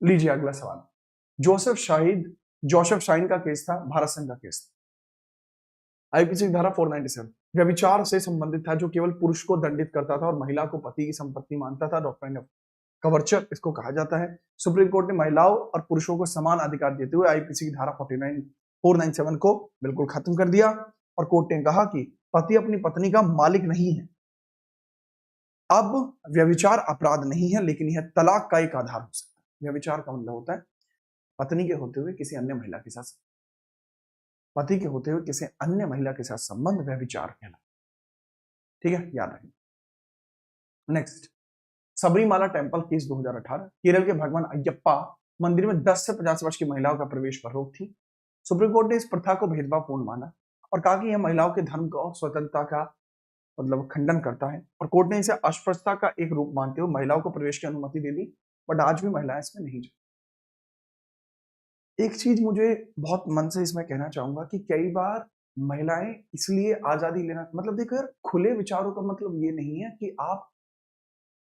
लीजिए अगला सवाल। जोसेफ शाइन का केस था, भारत संघ का केस था। आईपीसी धारा 497 व्यभिचार से संबंधित था, जो केवल पुरुष को दंडित करता था और महिला को पति की संपत्ति मानता था। डॉक्ट्राइन ऑफ कवर्चर इसको कहा जाता है। सुप्रीम कोर्ट ने महिलाओं और पुरुषों को समान अधिकार देते हुए आईपीसी की धारा 497 को बिल्कुल खत्म कर दिया। और कोर्ट ने कहा कि पति अपनी पत्नी का मालिक नहीं है। अब व्यभिचार अपराध नहीं है, लेकिन यह तलाक का एक आधार हो सकता है। व्यभिचार का मतलब होता है पत्नी के होते हुए किसी अन्य महिला के साथ, पति के होते हुए किसी अन्य महिला के साथ संबंध व्यभिचार कहलाता है। ठीक है, याद रखें। Next, Sabarimala temple case 2018। Kerala के भगवान अयप्पा मंदिर में 10 से 50 वर्ष की महिलाओं का प्रवेश पर रोक थी। सुप्रीम कोर्ट ने इस प्रथा को भेदभावपूर्ण माना और कहा कि यह महिलाओं के धर्म और स्वतंत्रता का मतलब खंडन करता है। और कोर्ट ने इसे अस्पृश्यता का एक रूप मानते हुए महिलाओं को प्रवेश की अनुमति दे दी, बट आज भी महिलाएं इसमें नहीं जाती। एक चीज मुझे बहुत मन से इसमें कहना चाहूंगा कि कई बार महिलाएं इसलिए आजादी लेना, मतलब देखो यार, खुले विचारों का मतलब ये नहीं है कि आप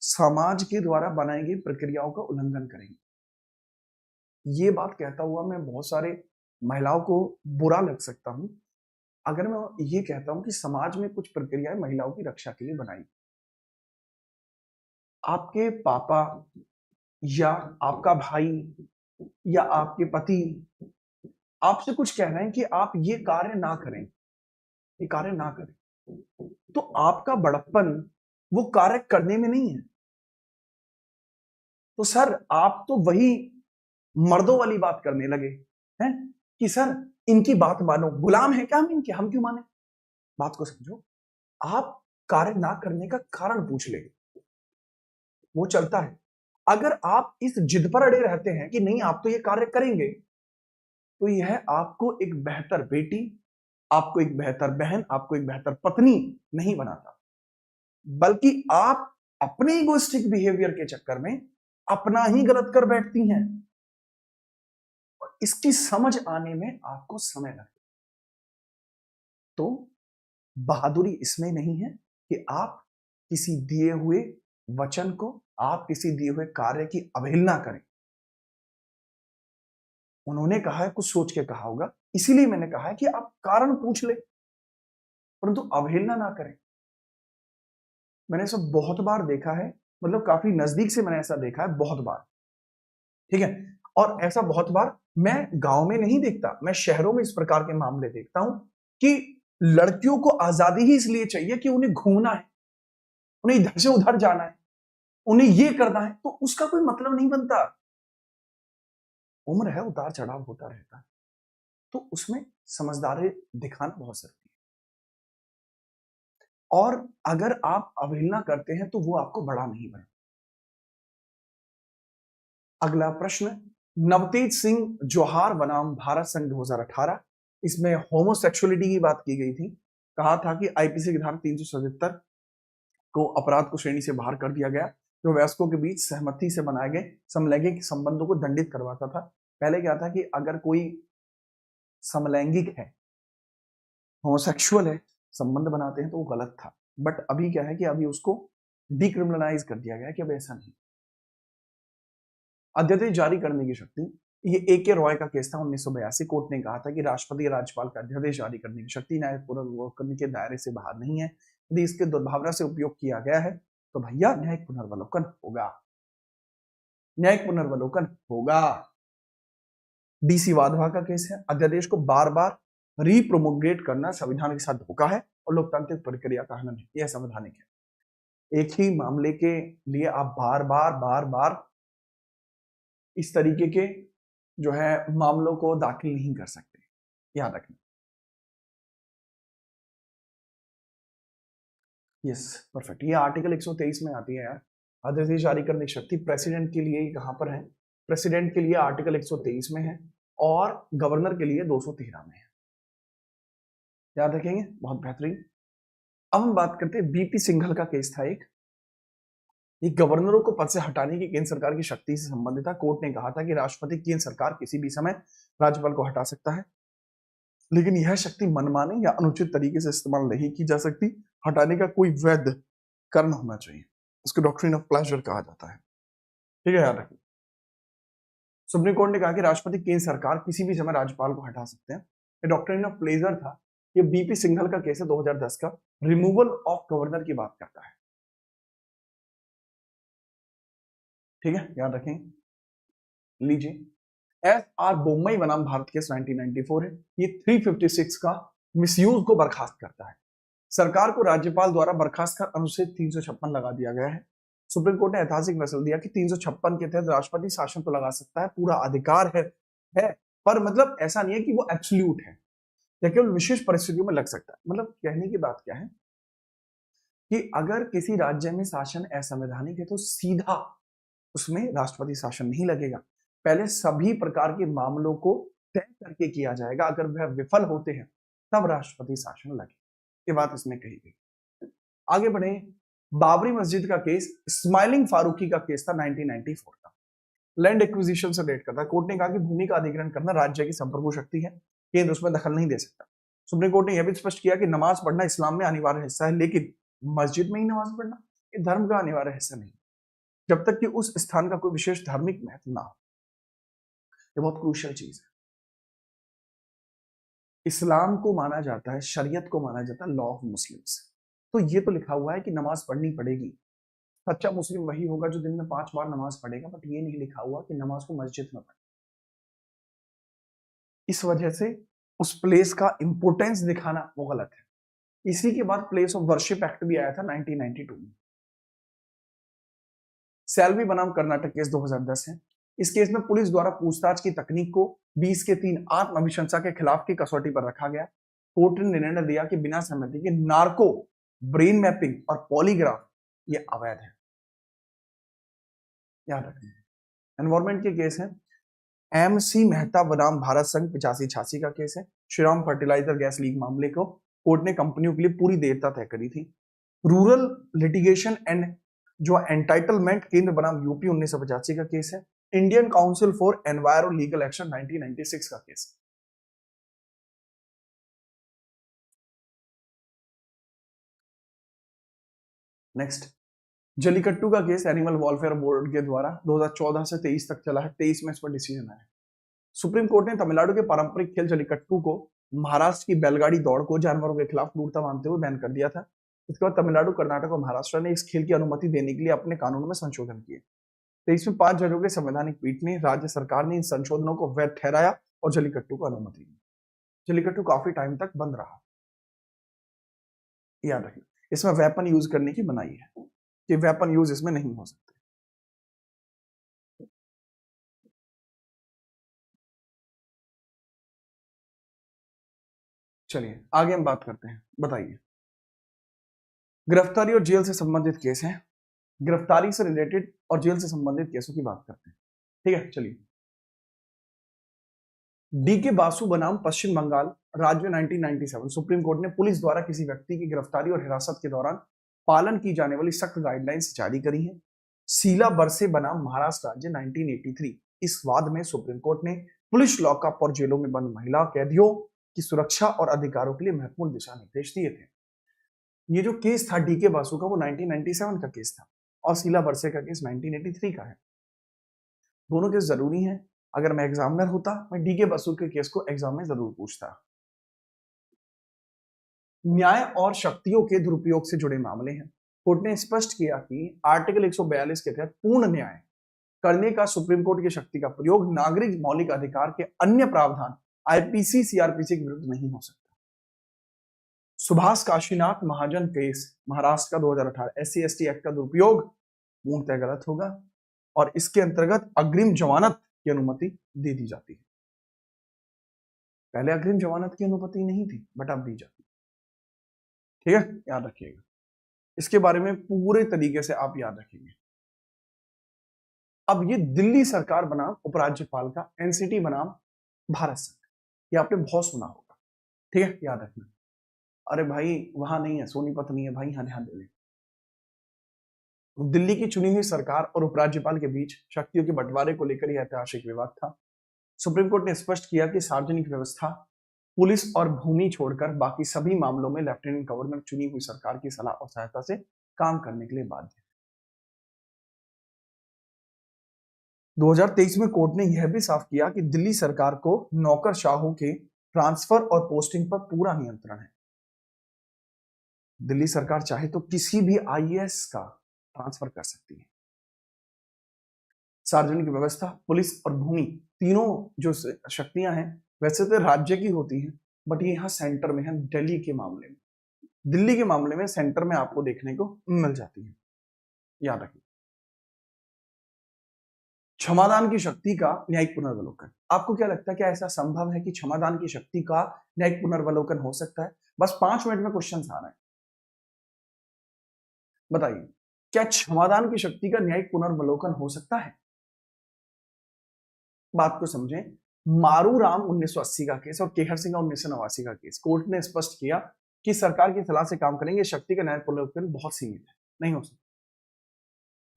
समाज के द्वारा बनाई गई प्रक्रियाओं का उल्लंघन करेंगे। ये बात कहता हुआ मैं बहुत सारे महिलाओं को बुरा लग सकता हूं अगर मैं ये कहता हूं कि समाज में कुछ प्रक्रियाएं महिलाओं की रक्षा के लिए बनाई। आपके पापा या आपका भाई या आपके पति आपसे कुछ कह रहे हैं कि आप ये कार्य ना करें, ये कार्य ना करें, तो आपका बड़प्पन वो कार्य करने में नहीं है। तो सर आप तो वही मर्दों वाली बात करने लगे हैं कि सर इनकी बात मानो, गुलाम है क्या हम इनके, हम क्यों माने। बात को समझो। आप कार्य ना करने का कारण पूछ ले, वो चलता है। अगर आप इस जिद पर अड़े रहते हैं कि नहीं आप तो ये कार्य करेंगे, तो यह आपको एक बेहतर बेटी, आपको एक बेहतर बहन, आपको एक बेहतर पत्नी नहीं बनाता, बल्कि आप अपने इगोइस्टिक बिहेवियर के चक्कर में अपना ही गलत कर बैठती हैं। और इसकी समझ आने में आपको समय लगता। तो बहादुरी इसमें नहीं है कि आप किसी दिए हुए वचन को, आप किसी दिए हुए कार्य की अवहेलना करें। उन्होंने कहा है, कुछ सोच के कहा होगा, इसीलिए मैंने कहा है कि आप कारण पूछ ले, परंतु अवहेलना ना करें। मैंने ऐसा बहुत बार देखा है, मतलब काफी नजदीक से मैंने ऐसा देखा है बहुत बार। ठीक है, और ऐसा बहुत बार मैं गांव में नहीं देखता, मैं शहरों में इस प्रकार के मामले देखता हूं कि लड़कियों को आजादी ही इसलिए चाहिए कि उन्हें घूमना है, उन्हें इधर से उधर जाना है, उन्हें ये करना है, तो उसका कोई मतलब नहीं बनता। उम्र है, उतार चढ़ाव होता रहता है, तो उसमें समझदारी दिखाना बहुत जरूरी है। और अगर आप अवहेलना करते हैं तो वो आपको बड़ा नहीं बने। अगला प्रश्न, नवतेज सिंह जोहार बनाम भारत संघ 2018, इसमें होमोसेक्सुअलिटी की बात की गई थी। कहा था कि आईपीसी की धारा 377 को अपराध को श्रेणी से बाहर कर दिया गया, जो वयस्कों के बीच सहमति से बनाए गए समलैंगिक संबंधों को दंडित करवाता था। पहले क्या था कि अगर कोई समलैंगिक है, होमोसेक्सुअल है, संबंध बनाते हैं तो वो गलत था, बट अभी क्या है कि अभी उसको डिक्रिमिनलाइज कर दिया गया कि अब ऐसा नहीं। अध्यादेश जारी करने की शक्ति, ये ए.के. रॉय का केस था 1982। कोर्ट ने कहा था कि राष्ट्रपति या राज्यपाल का अध्यादेश जारी करने की शक्ति न्यायिक पुनर्विलोकन के दायरे से बाहर नहीं है। यदि इसके दुर्भावना से उपयोग किया गया है तो भैया न्यायिक पुनर्विलोकन होगा, न्यायिक पुनर्विलोकन होगा। डीसी वाधवा का केस है, अध्यादेश को बार बार रिप्रोमोगेट करना संविधान के साथ धोखा है और लोकतांत्रिक प्रक्रिया का हनन है। यह संवैधानिक है। एक ही मामले के लिए आप बार बार इस तरीके के जो है मामलों को दाखिल नहीं कर सकते, याद रखना। Yes, perfect. ये आर्टिकल 123 में आती है यार। अध्यादेश जारी करने की शक्ति प्रेसिडेंट के लिए कहां पर है? प्रेसिडेंट के लिए आर्टिकल 123 में है और गवर्नर के लिए 213 में है। याद रखेंगे, बहुत बेहतरीन। अब हम बात करते हैं बीपी सिंघल का केस था एक। ये गवर्नरों को पद से हटाने की केंद्र सरकार की शक्ति से संबंधित था। कोर्ट ने कहा था कि राष्ट्रपति केंद्र सरकार किसी भी समय राज्यपाल को हटा सकता है, लेकिन यह शक्ति मनमाने या अनुचित तरीके से इस्तेमाल नहीं की जा सकती। हटाने का कोई वैध कारण होना चाहिए। इसको डॉक्ट्रिन ऑफ प्लेजर कहा जाता है। ठीक है, याद रखिए। सुप्रीम कोर्ट ने कहा कि राष्ट्रपति केंद्र सरकार किसी भी समय राज्यपाल को हटा सकते हैं। ये डॉक्ट्रिन ऑफ प्लेजर था। ये बीपी सिंघल का केस है 2010 का, रिमूवल ऑफ गवर्नर की बात करता है। ठीक है, याद रखें। लीजिए, एस आर बोम्मई बनाम भारत केस 1994 है। ये 356 का मिसयूज को बर्खास्त करता है। सरकार को राज्यपाल द्वारा बर्खास्त कर अनुच्छेद 356 लगा दिया गया है। सुप्रीम कोर्ट ने ऐतिहासिक फैसला दिया कि 356 के तहत राष्ट्रपति शासन तो लगा सकता है, पूरा अधिकार है, पर मतलब ऐसा नहीं है कि वो एब्सोल्यूट है, या केवल विशेष परिस्थितियों में लग सकता है। मतलब कहने की बात क्या है कि अगर किसी राज्य में शासन असंवैधानिक है तो सीधा उसमें राष्ट्रपति शासन नहीं लगेगा। पहले सभी प्रकार के मामलों को तय करके किया जाएगा। अगर वह विफल होते हैं तब राष्ट्रपति शासन लगे। ये बात इसमें कही गई। आगे बढ़े, बाबरी मस्जिद का केस स्माइलिंग फारूकी का केस था 1994 का। लैंड एक्विजिशन से रिलेट करता है। कोर्ट ने कहा कि भूमि का अधिग्रहण करना राज्य की संप्रभु शक्ति है, केंद्र उसमें दखल नहीं दे सकता। सुप्रीम कोर्ट ने यह भी स्पष्ट किया कि नमाज पढ़ना इस्लाम में अनिवार्य हिस्सा है, लेकिन मस्जिद में ही नमाज पढ़ना ये धर्म का अनिवार्य हिस्सा नहीं, जब तक कि उस स्थान का कोई विशेष धार्मिक महत्व ना हो। ये बहुत क्रूशियल चीज है। इस्लाम को माना जाता है, शरीयत को माना जाता है लॉ ऑफ मुस्लिम्स। तो ये तो लिखा हुआ है कि नमाज पढ़नी पड़ेगी। सच्चा मुस्लिम वही होगा जो दिन में 5 बार नमाज पढ़ेगा, बट ये नहीं लिखा हुआ कि नमाज को मस्जिद में पढ़े। इस वजह से उस प्लेस का इंपोर्टेंस दिखाना वो गलत है। इसी के बाद प्लेस ऑफ वर्शिप एक्ट भी आया था 1992 में। सेल्वी बनाम कर्नाटक केस 2010 है। इस केस में पुलिस द्वारा पूछताछ की तकनीक को 20 के 3 आत्म अभिशंसा के खिलाफ की कसौटी पर रखा गया। कोर्ट ने निर्णय दिया कि बिना सहमति के नार्को, ब्रेन मैपिंग और पॉलीग्राफ ये अवैध है। याद रखना। एनवायरमेंट के केस है। एमसी मेहता बनाम भारत संघ 85-86 का केस है। श्रीराम फर्टिलाइजर गैस लीक मामले को कोर्ट ने कंपनियों के लिए पूरी देयता तय करी थी। रूरल लिटिगेशन एंड जो एंटाइटलमेंट केंद्र बनाम यूपी 1985 का केस है। Indian council for enviro legal action 1996 का केस। नेक्स्ट, जलीकट्टू का केस एनिमल वेलफेयर बोर्ड के द्वारा 2014 से 23 तक चला है। 23 में इस पर डिसीजन आया। सुप्रीम कोर्ट ने तमिलनाडु के पारंपरिक खेल जलीकट्टू को महाराष्ट्र की बैलगाड़ी दौड़ को जानवरों के खिलाफ क्रूरता मानते हुए बैन कर दिया था। इसके बाद तमिलनाडु, कर्नाटक और महाराष्ट्र ने इस खेल की अनुमति देने के लिए अपने कानूनों में संशोधन किए। 23 में 5 जजों के संवैधानिक पीठ ने राज्य सरकार ने इन संशोधनों को वैध ठहराया और जलीकट्टू को अनुमति दी। जलीकट्टू काफी टाइम तक बंद रहा। याद रखिए, इसमें वेपन यूज करने की मनाही है कि वेपन यूज इसमें नहीं हो सकते। चलिए आगे हम बात करते हैं। बताइए, गिरफ्तारी और जेल से संबंधित केस है। गिरफ्तारी से रिलेटेड और जेल से संबंधित केसों की बात करते हैं। ठीक है, चलिए। डीके बासु बनाम पश्चिम बंगाल राज्य 1997 सुप्रीम कोर्ट ने पुलिस द्वारा किसी व्यक्ति की गिरफ्तारी और हिरासत के दौरान पालन की जाने वाली सख्त गाइडलाइंस जारी करी है। शीला बरसे बनाम महाराष्ट्र राज्य 1983 इस वाद में सुप्रीम कोर्ट ने पुलिस लॉकअप और जेलों में बंद महिला कैदियों की सुरक्षा और अधिकारों के लिए महत्वपूर्ण दिशा निर्देश दिए थे। ये जो केस था डीके बासु का, वो 1997 का केस था और शीला बरसे का केस 1983 का है। दोनों केस जरूरी हैं। अगर मैं एग्जामिनर होता, मैं डीके बासु के केस को एग्जाम में जरूर पूछता। न्याय और शक्तियों के दुरुपयोग से जुड़े मामले हैं। कोर्ट ने स्पष्ट किया कि आर्टिकल 142 के तहत पूर्ण न्याय करने का सुप्रीम कोर्ट की शक्ति का प्रयोग नागरिक मौलिक अधिकार के अन्य प्रावधान आईपीसी सीआरपीसी के विरुद्ध नहीं हो सकता। सुभाष काशीनाथ महाजन केस महाराष्ट्र का 2018 SC ST एक्ट का दुरुपयोग पूर्णतः गलत होगा और इसके अंतर्गत अग्रिम जमानत की अनुमति दे दी जाती है। पहले अग्रिम जमानत की अनुमति नहीं थी, बट अब दी जाती है। ठीक है, याद रखिएगा। इसके बारे में पूरे तरीके से आप याद रखेंगे। अब ये दिल्ली सरकार बनाम उपराज्यपाल का एनसीटी बनाम भारत संघ, ये आपने बहुत सुना होगा। ठीक है, याद रखना। अरे भाई वहां नहीं है, सोनीपत नहीं है भाई, यहां ध्यान दे लें। दिल्ली की चुनी हुई सरकार और उपराज्यपाल के बीच शक्तियों के बंटवारे को लेकर यह ऐतिहासिक विवाद था। सुप्रीम कोर्ट ने स्पष्ट किया कि सार्वजनिक व्यवस्था, पुलिस और भूमि छोड़कर बाकी सभी मामलों में लेफ्टिनेंट गवर्नर चुनी हुई सरकार की सलाह और सहायता से काम करने के लिए बाध्य है। 2023 में कोर्ट ने यह भी साफ किया कि दिल्ली सरकार को नौकरशाहों के ट्रांसफर और पोस्टिंग पर पूरा नियंत्रण है। दिल्ली सरकार चाहे तो किसी भी आईएएस का ट्रांसफर कर सकती है। सार्वजनिक व्यवस्था, पुलिस और भूमि तीनों जो शक्तियां हैं वैसे तो राज्य की होती हैं, बट ये यहां सेंटर में है। दिल्ली के मामले में, दिल्ली के मामले में सेंटर में आपको देखने को मिल जाती है। याद रखिए। क्षमादान की शक्ति का न्यायिक पुनर्वलोकन। आपको क्या लगता है, क्या ऐसा संभव है कि क्षमादान की शक्ति का न्यायिक पुनर्वलोकन हो सकता है? बस 5 मिनट में क्वेश्चन आ रहे हैं, बताइए क्या क्षमादान की शक्ति का न्यायिक पुनर्वलोकन हो सकता है? बात को समझें। मारूराम 1980 का केस और केहर सिंह का 1989 का केस, कोर्ट ने स्पष्ट किया कि सरकार की सलाह से काम करेंगे, शक्ति का न्यायिक पुनर्वलोकन बहुत सीमित है, नहीं हो सकता।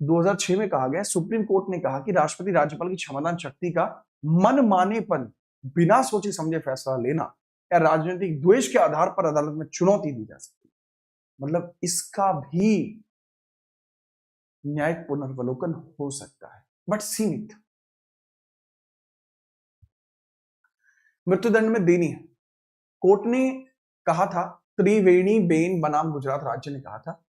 2006 में कहा गया, सुप्रीम कोर्ट ने कहा कि राष्ट्रपति राज्यपाल की क्षमादान शक्ति का मनमानेपन, बिना सोचे समझे फैसला लेना या राजनीतिक द्वेष के आधार पर अदालत में चुनौती दी जा सकती है। मतलब इसका भी न्यायिक पुनर्वलोकन हो सकता है, बट सीमित। मृत्युदंड में देनी है। कोर्ट ने कहा था, त्रिवेणी बेन बनाम गुजरात राज्य ने कहा था,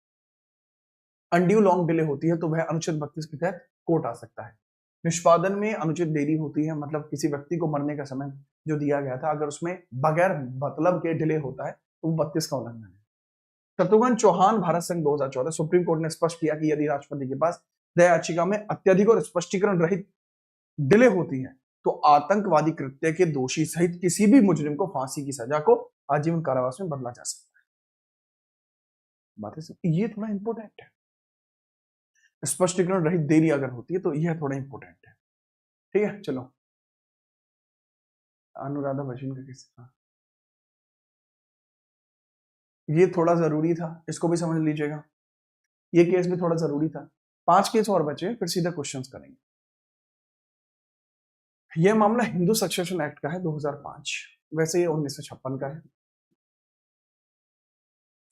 अनड्यू लॉन्ग डिले होती है तो वह अनुच्छेद 32 के तहत कोर्ट आ सकता है। निष्पादन में अनुचित देरी होती है, मतलब किसी व्यक्ति को मरने का समय जो दिया गया था, अगर उसमें बगैर मतलब के डिले होता है तो वो 32 का उल्लंघन है। शत्रुघ्न चौहान भारत संघ 2014, सुप्रीम कोर्ट ने स्पष्ट किया कि यदि राष्ट्रपति के पास दया याचिका में अत्यधिक और स्पष्टीकरण रहित डिले होती है तो आतंकवादी कृत्य के दोषी सहित किसी भी मुजरिम को फांसी की सजा को आजीवन कारावास में बदला जा सकता है। बातें ये थोड़ा इंपॉर्टेंट है। स्पष्टीकरण रहित देरी अगर होती है तो यह थोड़ा इंपॉर्टेंट है। ठीक है, चलो। अनुराधा बच्चन का केस, ये थोड़ा जरूरी था, इसको भी समझ लीजिएगा। ये केस भी थोड़ा जरूरी था। 5 केस और बचे, फिर सीधा क्वेश्चंस करेंगे। यह मामला हिंदू सक्सेशन एक्ट का है 2005, वैसे ये 1956 का है।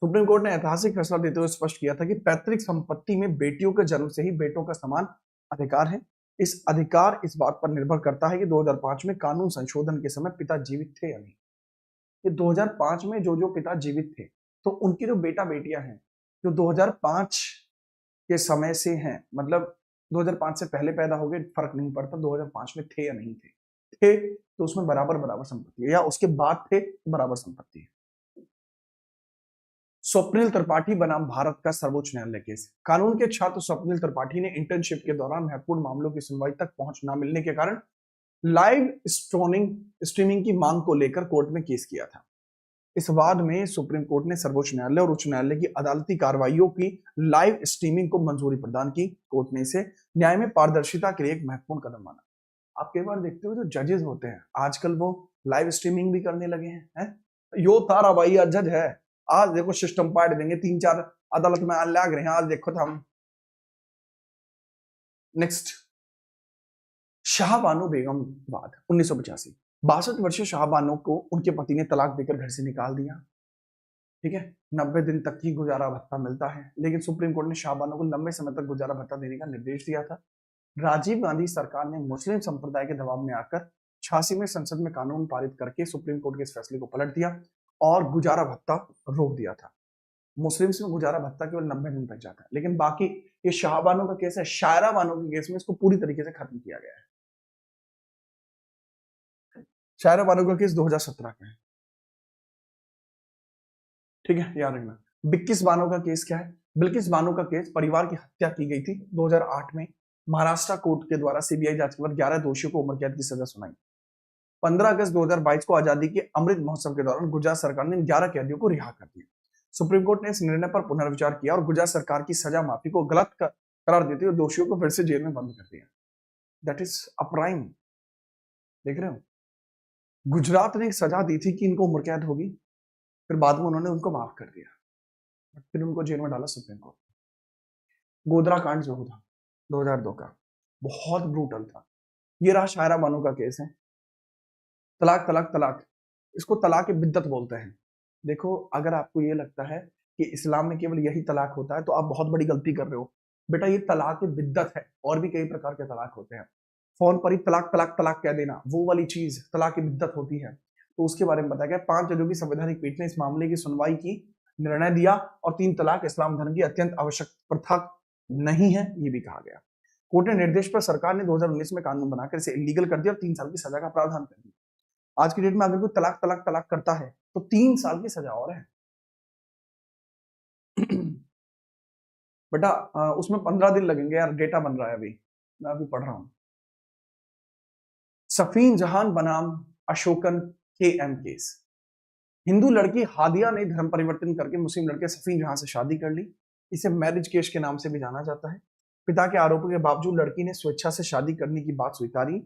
सुप्रीम कोर्ट ने ऐतिहासिक फैसला देते हुए स्पष्ट किया था कि पैतृक संपत्ति में बेटियों के जन्म से ही बेटों का समान अधिकार है। इस अधिकार इस बात पर निर्भर करता है कि 2005 में कानून संशोधन के समय पिता जीवित थे या नहीं। ये 2005 में जो पिता जीवित थे, तो उनकी जो बेटा बेटियां हैं जो 2005 के समय से हैं, मतलब 2005 से पहले पैदा हो गए, फर्क नहीं पड़ता 2005 में थे या नहीं थे तो उसमें बराबर संपत्ति है, या उसके बाद थे तो बराबर संपत्ति है। स्वप्निल त्रिपाठी बनाम भारत का सर्वोच्च न्यायालय केस। कानून के छात्र स्वप्निल त्रिपाठी ने इंटर्नशिप के दौरान महत्वपूर्ण मामलों की सुनवाई तक पहुंच न मिलने के कारण लाइव स्ट्रीमिंग की मांग को लेकर कोर्ट में केस किया था। इस वाद में सुप्रीम कोर्ट ने सर्वोच्च न्यायालय और उच्च न्यायालय की अदालती कार्रवाइयों की लाइव स्ट्रीमिंग को मंजूरी प्रदान की। कोर्ट ने इसे न्याय में पारदर्शिता के लिए एक महत्वपूर्ण कदम माना। आप कई बार देखते हो जो जजेस होते हैं आजकल वो लाइव स्ट्रीमिंग भी करने लगे हैं? यो तारा भाई आज जज है, आज देखो सिस्टम पाट देंगे, 3-4 अदालत में लाग रहे हैं, आज देखो तो हम। नेक्स्ट, शाहबानो बेगम वाद 1985। 62 वर्षीय शाहबानो को उनके पति ने तलाक देकर घर से निकाल दिया। ठीक है, 90 दिन तक ही गुजारा भत्ता मिलता है, लेकिन सुप्रीम कोर्ट ने शाहबानो को लंबे समय तक गुजारा भत्ता देने का निर्देश दिया था। राजीव गांधी सरकार ने मुस्लिम संप्रदाय के दबाव में आकर 86 में संसद में कानून पारित करके सुप्रीम कोर्ट के इस फैसले को पलट दिया और गुजारा भत्ता रोक दिया था। मुस्लिम्स में गुजारा भत्ता केवल 90 दिन तक जाता है, लेकिन बाकी ये शाहबानो का केस है, शायरा बानो के केस में इसको पूरी तरीके से खत्म किया गया है। शायरा बानो का केस 2017 का है, ठीक है, याद रखना। बिल्किस बानो का केस क्या है? बिल्किस बानो का केस परिवार की हत्या की गई थी 2008 में। महाराष्ट्र कोर्ट के द्वारा सीबीआई जांच के बाद 11 दोषियों को उम्र कैद की सजा सुनाई। 15 अगस्त 2022 को आजादी के अमृत महोत्सव के दौरान गुजरात सरकार ने 11 कैदियों को रिहा कर दिया। सुप्रीम कोर्ट ने इस निर्णय पर पुनर्विचार किया और गुजरात सरकार की सजा माफी को गलत करार देते हुए दोषियों को फिर से जेल में बंद कर दिया। That is a prime. देख रहे हो, गुजरात ने एक सजा दी थी कि इनको उम्र कैद होगी, फिर बाद में उन्होंने उनको माफ कर दिया, फिर उनको जेल में डाला सुप्रीम कोर्ट। गोधरा कांड जो था 2002 का, बहुत ब्रूटल था। ये रहा शायरा बानो का केस है। तलाक तलाक तलाक, इसको तलाक बिद्दत बोलते हैं। देखो, अगर आपको ये लगता है कि इस्लाम में केवल यही तलाक होता है तो आप बहुत बड़ी गलती कर रहे हो। बेटा, ये तलाक बिद्दत है, और भी कई प्रकार के तलाक होते हैं। फोन पर ही तलाक तलाक तलाक कह देना, वो वाली चीज तलाक बिद्दत होती है। तो उसके बारे में बताया गया। 5 जजों की संवैधानिक पीठ ने इस मामले की सुनवाई की, निर्णय दिया, और 3 तलाक इस्लाम धर्म की अत्यंत आवश्यक प्रथा नहीं है, ये भी कहा गया। कोर्ट के निर्देश पर सरकार ने 2019 में कानून बनाकर इसे इलीगल कर दिया और 3 साल की सजा का प्रावधान कर दिया। आज की डेट में अगर कोई तलाक तलाक तलाक करता है तो 3 साल की सजा और है। बेटा, उसमें 15 दिन लगेंगे यार, डेटा बन रहा है अभी, मैं अभी पढ़ रहा हूं। सफीन जहान बनाम अशोकन के एम केस। हिंदू लड़की हादिया ने धर्म परिवर्तन करके मुस्लिम लड़के सफीन जहां से शादी कर ली। इसे मैरिज केस के नाम से भी जाना जाता है। पिता के आरोपों के बावजूद लड़की ने स्वेच्छा से शादी करने की बात स्वीकारी।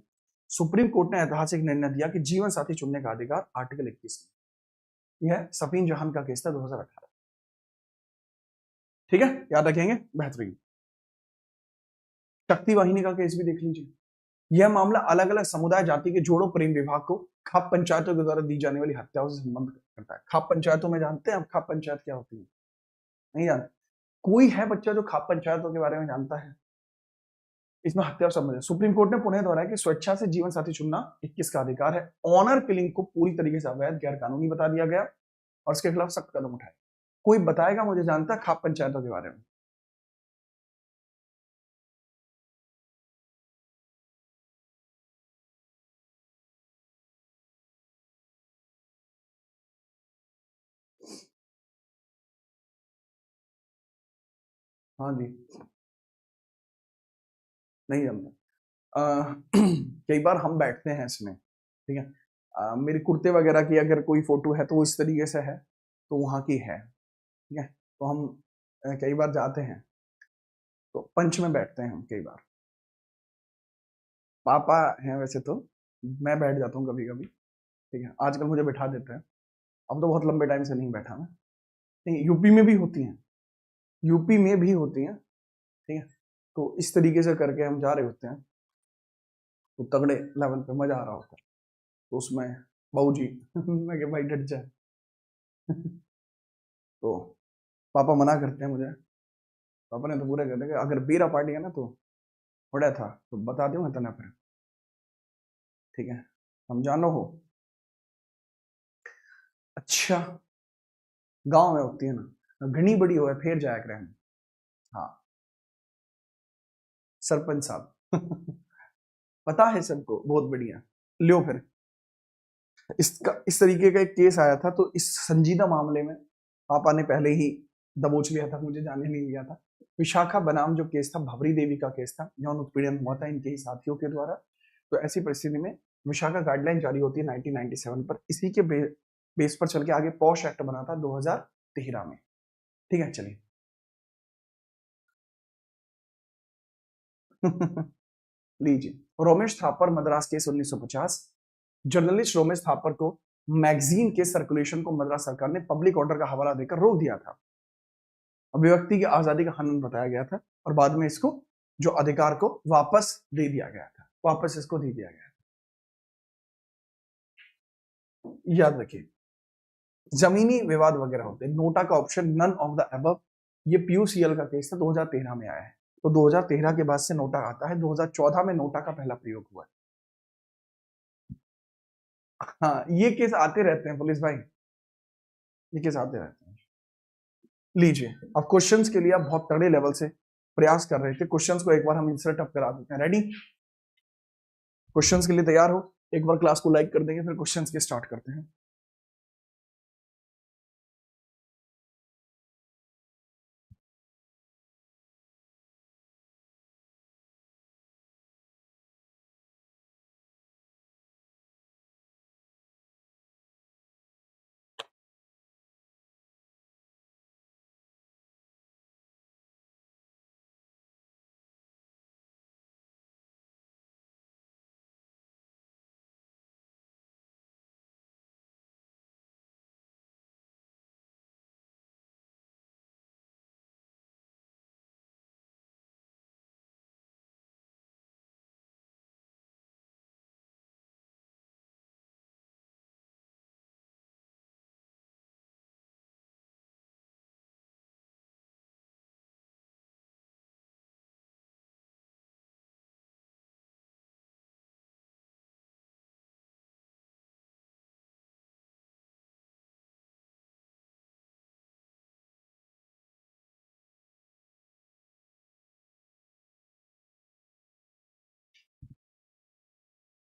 सुप्रीम कोर्ट ने ऐतिहासिक निर्णय दिया कि जीवन साथी चुनने का अधिकार आर्टिकल 21 में। यह सफीन जहान का केस था 2018। ठीक है, याद रखेंगे, बेहतरीन। शक्ति वाहिनी का केस भी देख लीजिए। यह मामला अलग अलग समुदाय जाति के जोड़ों प्रेम विभाग को खाप पंचायतों के द्वारा दी जाने वाली हत्याओं से संबंध करता है। खाप पंचायतों में जानते हैं आप खाप पंचायत क्या होती है? नहीं जानते? कोई है बच्चा जो खाप पंचायतों के बारे में जानता है? इसमें हत्या संबंध है। सुप्रीम कोर्ट ने पुनः दोहराया कि स्वेच्छा से जीवन साथी चुनना 21 का अधिकार है। ऑनर किलिंग को पूरी तरीके से अवैध गैर कानूनी बता दिया गया और इसके खिलाफ सख्त कदम उठाए। कोई बताएगा मुझे जानता है खाप पंचायतों के बारे में? हाँ जी, नहीं जानता। कई बार हम बैठते हैं इसमें, ठीक है, मेरे कुर्ते वगैरह की अगर कोई फोटो है तो वो इस तरीके से है, तो वहां की है, ठीक है। तो हम कई बार जाते हैं तो पंच में बैठते हैं हम कई बार। पापा हैं वैसे तो, मैं बैठ जाता हूँ कभी कभी, ठीक है, आजकल मुझे बैठा देते हैं। अब तो बहुत लंबे टाइम से नहीं बैठा मैं। नहीं, यूपी में भी होती हैं, यूपी में भी होती हैं, ठीक है। तो इस तरीके से करके हम जा रहे होते हैं, तो तगड़े लेवल पे मजा आ रहा होता है। तो उसमें बहू जी मैं कि भाई डट जाए। तो पापा मना करते हैं मुझे। पापा ने तो पूरा कहते हैं कि अगर बीरा पार्टी है ना तो बड़ा था तो बता दूंगा तना पर, ठीक है, हम जानो हो। अच्छा, गांव में होती है ना, घनी बड़ी हो फिर जाया करें हम। हाँ, सरपंच साहब पता है सबको, बहुत बढ़िया। लियो फिर, इसका इस तरीके का एक केस आया था, तो इस संजीदा मामले में पापा ने पहले ही दबोच लिया था, मुझे जाने नहीं दिया था। विशाखा बनाम जो केस था, भवरी देवी का केस था, यौन उत्पीड़न हुआ था इनके ही साथियों के द्वारा। तो ऐसी परिस्थिति में विशाखा गाइडलाइन जारी होती है 1997 पर। इसी के बेस पर चल के आगे पॉश एक्ट बना था 2013 में। ठीक है, चलिए लीजिए। रोमेश थापर मद्रास केस 1950, जर्नलिस्ट रोमेश थापर को मैगजीन के सर्कुलेशन को मद्रास सरकार ने पब्लिक ऑर्डर का हवाला देकर रोक दिया था। अभिव्यक्ति की आजादी का हनन बताया गया था और बाद में इसको जो अधिकार को वापस दे दिया गया था, वापस इसको दे दिया गया था। याद रखिए, जमीनी विवाद वगैरह होते हैं, नोटा का option none of the above, ये पीयूसीएल का केस था, 2013 में आया है। तो 2013 के बाद से नोटा आता है, 2014 में नोटा का पहला प्रयोग हुआ है। हाँ, ये केस आते रहते हैं पुलिस भाई, ये केस आते रहते हैं। लीजिए, अब क्वेश्चंस के लिए आप बहुत तगड़े लेवल से प्रयास कर रहे थे, क्वेश्चंस को एक बार हम इंसर्ट अप करा देते हैं। रेडी? क्वेश्चंस के लिए तैयार हो? एक बार क्लास को लाइक कर देंगे, फिर क्वेश्चंस के स्टार्ट करते हैं।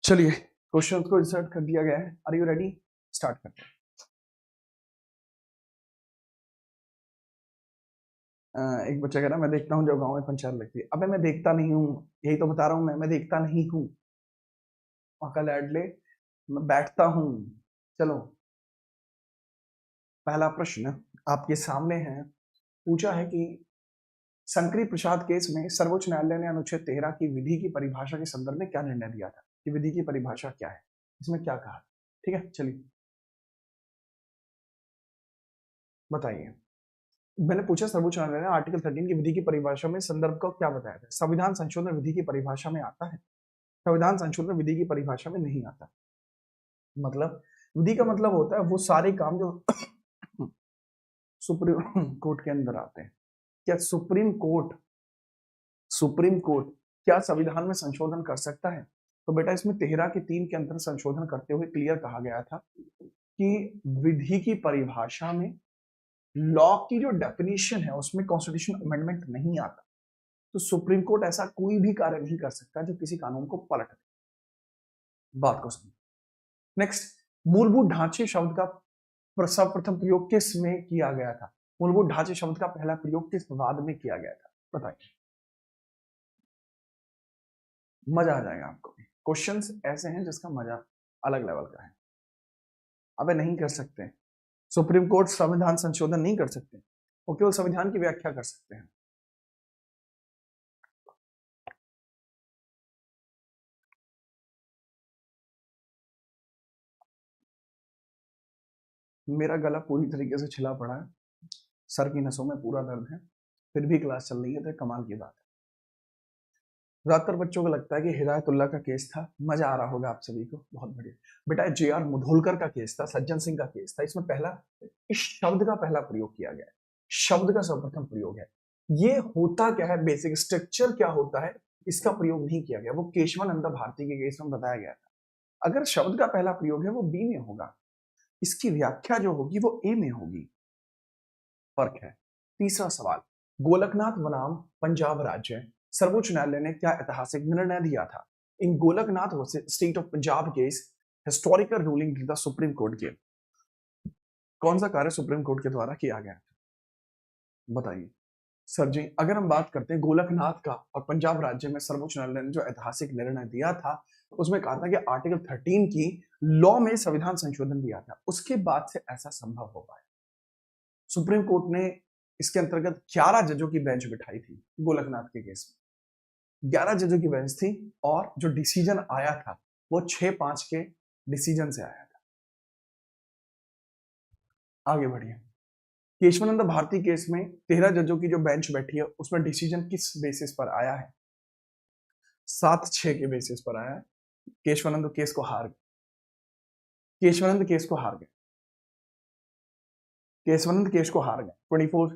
चलिए, क्वेश्चन को इंसर्ट कर दिया गया है। Are you ready? स्टार्ट करते हैं। एक बच्चा कह रहा है, मैं देखता हूँ जब गांव में पंचायत लगती है। अबे मैं देखता नहीं हूँ, यही तो बता रहा हूँ, मैं देखता नहीं हूँ। अकल ऐड ले, मैं बैठता हूँ। चलो, पहला प्रश्न आपके सामने है, पूछा है कि शंकरी प्रसाद केस में सर्वोच्च न्यायालय ने अनुच्छेद 13 की विधि की परिभाषा के संदर्भ में क्या निर्णय दिया था? कि विधि की परिभाषा क्या है, इसमें क्या कहा? ठीक है, चलिए बताइए। मैंने पूछा सर्वोच्च न्यायालय ने आर्टिकल 13 की विधि की परिभाषा में संदर्भ को क्या बताया था? संविधान संशोधन विधि की परिभाषा में आता है? संविधान संशोधन विधि की परिभाषा में नहीं आता। मतलब विधि का मतलब होता है वो सारे काम जो सुप्रीम कोर्ट के अंदर आते हैं। क्या सुप्रीम कोर्ट क्या संविधान में संशोधन कर सकता है? तो बेटा इसमें 13 के 3 के अंदर संशोधन करते हुए क्लियर कहा गया था कि विधि की परिभाषा में लॉ की जो डेफिनेशन है उसमें कॉन्स्टिट्यूशन अमेंडमेंट नहीं आता। तो सुप्रीम कोर्ट ऐसा कोई भी कार्य नहीं कर सकता जो किसी कानून को पलट दे। बात को समझो। नेक्स्ट, मूलभूत ढांचे शब्द का सर्वप्रथम प्रयोग किस में किया गया था? मूलभूत ढांचे शब्द का पहला प्रयोग किस वाद में किया गया था? बताइए, मजा आ जाएगा आपको। क्वेश्चंस ऐसे हैं जिसका मजा अलग लेवल का है। अबे नहीं कर सकते, सुप्रीम कोर्ट संविधान संशोधन नहीं कर सकते, वो केवल संविधान की व्याख्या कर सकते हैं। मेरा गला पूरी तरीके से छिला पड़ा है, सर की नसों में पूरा दर्द है, फिर भी क्लास चल रही है, तो कमाल की बात है। ज्यादातर बच्चों को लगता है कि हिदायतुल्लाह का केस था, मजा आ रहा होगा आप सभी को, बहुत बढ़िया। बेटा जे.आर. मुधोलकर का केस था, सज्जन सिंह का केस था, इसमें पहला इस शब्द का पहला प्रयोग किया गया है, शब्द का सर्वप्रथम प्रयोग है। ये होता क्या है, बेसिक स्ट्रक्चर क्या होता है, इसका प्रयोग नहीं किया गया, वो केशवानंदा भारती के केस में बताया गया था। अगर शब्द का पहला प्रयोग है वो बी में होगा, इसकी व्याख्या जो होगी वो ए में होगी, फर्क है। तीसरा सवाल, गोलकनाथ बनाम पंजाब राज्य, सर्वोच्च न्यायालय ने क्या ऐतिहासिक निर्णय दिया था? In Golaknath versus state of Punjab case historical ruling the supreme court के, कौन सा कार्य सुप्रीम कोर्ट के द्वारा किया गया था? बताइए सर जी। अगर हम बात करते हैं गोलकनाथ का और पंजाब राज्य में सर्वोच्च न्यायालय ने जो ऐतिहासिक निर्णय दिया था, उसमें कहा था कि आर्टिकल 13 की लॉ में संविधान संशोधन दिया था, उसके बाद से ऐसा संभव हो पाया। सुप्रीम कोर्ट ने इसके अंतर्गत 11 जजों की बेंच बिठाई थी गोलकनाथ के केस में। 11 जजों की बेंच थी और जो डिसीजन आया था वो 6-5 के डिसीजन से आया था। आगे बढ़िए। केशवानंद भारती केस में 13 जजों की जो बेंच बैठी है उसमें डिसीजन किस बेसिस पर आया है? 7-6 के बेसिस पर आया है। केशवानंद केस को हार गए। केशवानंद केस को हार गए। केशवानंद केस को हार गए 24।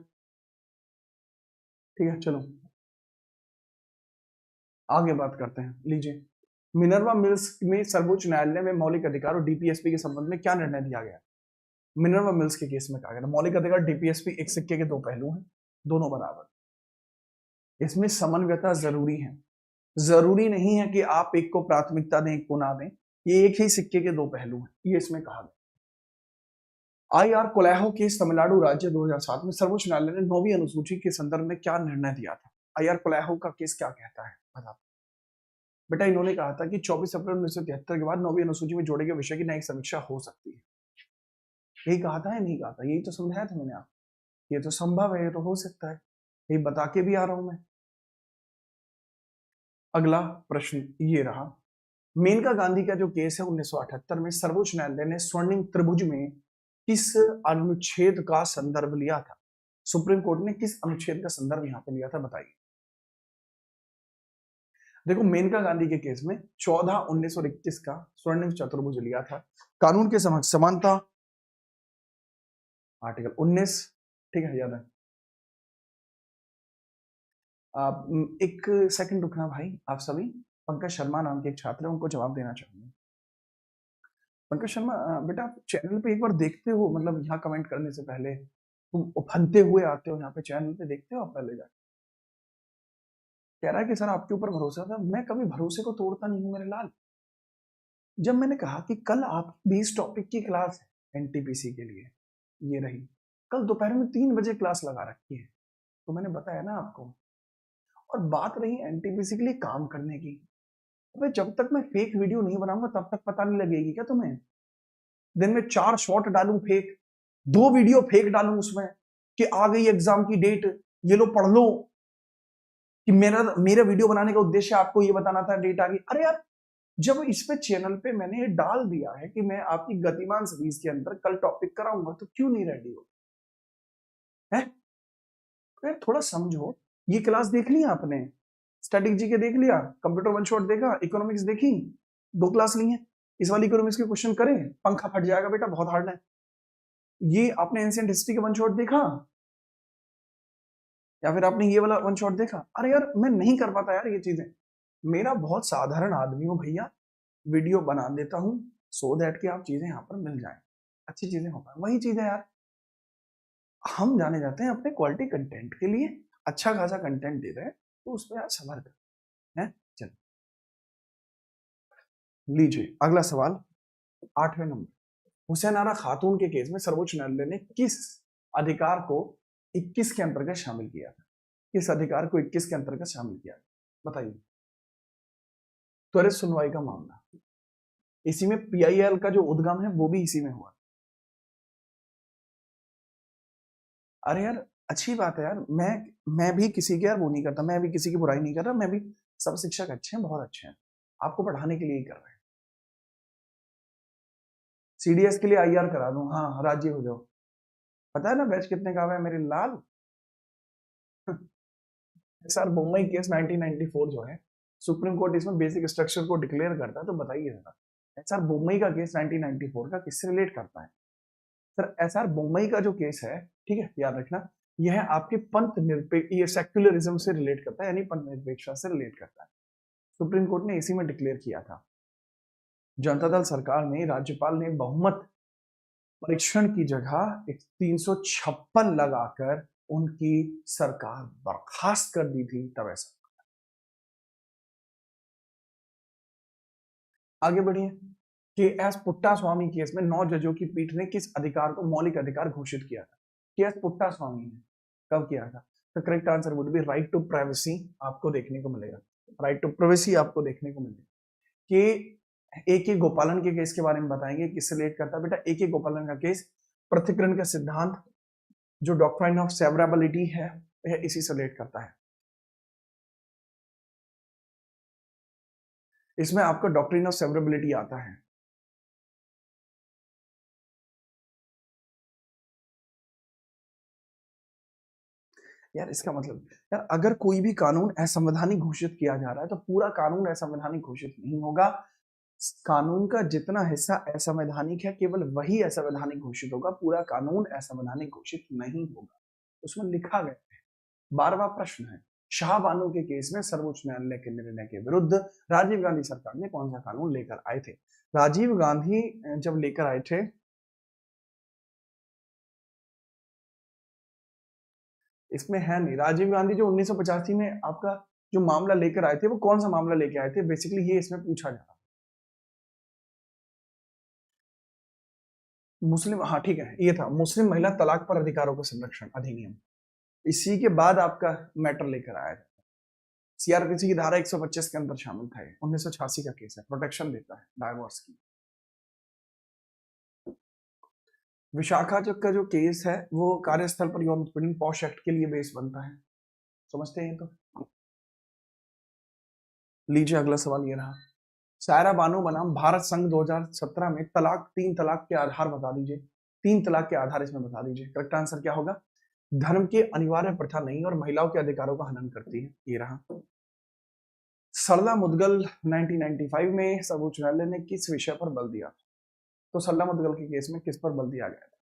ठीक है, चलो आगे बात करते हैं। लीजिए, मिनर्वा मिल्स में सर्वोच्च न्यायालय में मौलिक अधिकार और डीपीएसपी के संबंध में क्या निर्णय दिया गया? मिनर्वा मिल्स के केस में कहा गया मौलिक अधिकार डीपीएसपी एक सिक्के के दो पहलू हैं, दोनों बराबर। इसमें समन्वयता जरूरी है। जरूरी नहीं है कि आप एक को प्राथमिकता दें, एक को ना दें। ये एक ही सिक्के के दो पहलू हैं, ये इसमें कहा गया। आईआर कोलाहो केस तमिलनाडु राज्य 2007 में सर्वोच्च न्यायालय ने 9वीं अनुसूची के संदर्भ में क्या निर्णय दिया था? आईआर कोलाहो का केस क्या कहता है बता। बेटा, इन्होंने कहा था कि 24 अप्रैल 1973 के बाद 9वीं अनुसूची में जोड़े गए विषय की नई समीक्षा हो सकती है। यही कहा था या नहीं कहा था? यही तो समझाया था मैंने आपको। ये तो संभव है, ये तो हो सकता है, यही बता के भी आ रहा हूं मैं। अगला प्रश्न ये रहा, मेनका गांधी का जो केस है 1978 में सर्वोच्च न्यायालय ने स्वर्णिम त्रिभुज में किस अनुच्छेद का संदर्भ लिया था? सुप्रीम कोर्ट ने किस अनुच्छेद का संदर्भ यहां पर लिया था बताइए। देखो, मेनका गांधी के केस में 14/1921 का स्वर्णिम चतुर्भुज लिया था। कानून के समक्ष समानता, आर्टिकल 19। ठीक है, याद है। आप एक सेकंड रुकना भाई, आप सभी। पंकज शर्मा नाम के एक छात्र है, उनको जवाब देना चाहूंगा। पंकज शर्मा, बेटा आप चैनल पे एक बार देखते हो, मतलब यहाँ कमेंट करने से पहले तुम उफनते हुए आते हो यहाँ पे, चैनल पे देखते हो आप पहले जाके? कह रहा है कि सर आपके ऊपर भरोसा था। मैं कभी भरोसे को तोड़ता नहीं हूँ मेरे लाल। जब मैंने कहा कि कल आप 20 टॉपिक की क्लास है एनटीपीसी के लिए, ये रही, कल दोपहर में 3 बजे क्लास लगा रखी है, तो मैंने बताया ना आपको। और बात रही एनटीपीसी के लिए काम करने की, अबे जब तक मैं फेक वीडियो नहीं बनाऊंगा तब तक पता नहीं लगेगी क्या तुम्हें? दिन में 4 शॉट डालूं फेक, 2 वीडियो फेक डालूं उसमें कि आ गई एग्जाम की डेट, ये लो पढ़ लो, कि मेरा वीडियो बनाने का उद्देश्य आपको ये बताना था डेट आ गई। अरे यार, जब इस पे चैनल पे मैंने ये डाल दिया है कि मैं आपकी गतिमान सीरीज के अंदर कल टॉपिक कराऊंगा, तो क्यों नहीं रेडी हो? है यार, थोड़ा समझो। ये क्लास देख ली आपने, स्टैटिक जीके देख लिया, कंप्यूटर वन शॉट देखा, इकोनॉमिक्स देखी, 2 क्लास ली है। इस वाली इकोनॉमिक्स के क्वेश्चन करें, पंखा फट जाएगा बेटा, बहुत हार्ड है। ये आपने एंशिएंट हिस्ट्री का वन शॉट देखा, या फिर आपने ये वाला वन शॉट देखा? अरे यार, मैं नहीं कर पाता यार ये चीजें। मेरा बहुत साधारण आदमी हूँ भैया, वीडियो बना देता हूँ सो दैट कि आप चीजें यहाँ पर मिल जाए, अच्छी चीजें हो पाए। वही चीजें यार, हम जाने जाते हैं अपने क्वालिटी कंटेंट के लिए, अच्छा खासा कंटेंट दे रहे हैं, तो उस पर यार सबर कर है। चलो लीजिए अगला सवाल, 8वें नंबर। हुसैन आरा खातून के केस में सर्वोच्च न्यायालय ने किस अधिकार को 21 के अंतर्गत शामिल किया था? किस अधिकार को 21 के अंतर्गत शामिल किया था बताइए। त्वरित सुनवाई का मामला, इसी में पीआईएल का जो उद्गम है वो भी इसी में हुआ। अरे यार, अच्छी बात है यार, मैं भी किसी की यार वो नहीं करता, मैं भी किसी की बुराई नहीं कर रहा, मैं भी, सब शिक्षक अच्छे हैं, बहुत अच्छे हैं, आपको पढ़ाने के लिए ही कर रहे हैं। सीडीएस के लिए आईआर करा दूं, हाँ राज्य हो जाओ। पता है ना बैच कितने का है मेरे लाल? सर मुंबई केस 1994 जो है, सुप्रीम कोर्ट इसमें बेसिक स्ट्रक्चर को डिक्लेयर करता है, तो बताइए जरा सर मुंबई का केस 1994 का किससे रिलेट करता है? सर एसआर मुंबई का जो केस है, ठीक है याद रखना, यह आपके पंथ निरपेक्ष, ये सेक्युलरिज्म से रिलेट करता है, यानी पंथ निरपेक्षता से रिलेट करता है। सुप्रीम कोर्ट ने इसी में डिक्लेयर किया था। जनता दल सरकार ने, राज्यपाल ने बहुमत परीक्षण की जगह 356 लगाकर उनकी सरकार बर्खास्त कर दी थी, तब ऐसा। आगे बढ़िए, के एस पुट्टा स्वामी केस में 9 जजों की पीठ ने किस अधिकार को मौलिक अधिकार घोषित किया था? के एस पुट्टा स्वामी ने कब किया था? तो correct answer would be right to privacy, आपको देखने को मिलेगा, राइट टू प्राइवेसी आपको देखने को मिलेगा। कि ए के गोपालन के केस के बारे में बताएंगे, किससे रिलेट करता है बेटा? ए के गोपालन का केस पृथक्करण का सिद्धांत, जो डॉक्ट्राइन ऑफ सेवरेबिलिटी है, यह इसी से रिलेट करता है। इसमें आपका डॉक्ट्रिन ऑफ सेवरेबिलिटी आता है। यार इसका मतलब, यार अगर कोई भी कानून असंवैधानिक घोषित किया जा रहा है तो पूरा कानून असंवैधानिक घोषित नहीं होगा। कानून का जितना हिस्सा असंवैधानिक है केवल वही असंवैधानिक घोषित होगा, पूरा कानून असंवैधानिक घोषित नहीं होगा। उसमें लिखा गया है। 12वां प्रश्न है, शाह बानो के केस में सर्वोच्च न्यायालय के निर्णय के विरुद्ध राजीव गांधी सरकार ने कौन सा कानून लेकर आए थे? राजीव गांधी जब लेकर आए थे, इसमें है नहीं। राजीव गांधी जो 1985 में आपका जो मामला लेकर आए थे वो कौन सा मामला लेकर आए थे, बेसिकली ये इसमें पूछा जा रहा है। मुस्लिम, हाँ ठीक है, ये था मुस्लिम महिला तलाक पर अधिकारों का संरक्षण अधिनियम। इसी के बाद आपका मैटर लेकर आया था। सीआरपीसी की धारा 125 के अंदर शामिल था। 1986 का केस है, प्रोटेक्शन देता है डाइवोर्स की। विशाखा का जो केस है वो कार्यस्थल पर यौन उत्पीड़न पॉश एक्ट के लिए बेस बनता है, समझते हैं? तो लीजिए अगला सवाल ये रहा, सायरा बानो बनाम भारत संघ 2017 में तलाक, 3 तलाक के आधार बता दीजिए। 3 तलाक के आधार इसमें बता दीजिए। करेक्ट आंसर क्या होगा? धर्म की अनिवार्य प्रथा नहीं और महिलाओं के अधिकारों का हनन करती है, ये रहा। सरला मुदगल 1995 में सर्वोच्च न्यायालय ने किस विषय पर बल दिया? तो सरला मुदगल के केस में किस पर बल दिया गया था?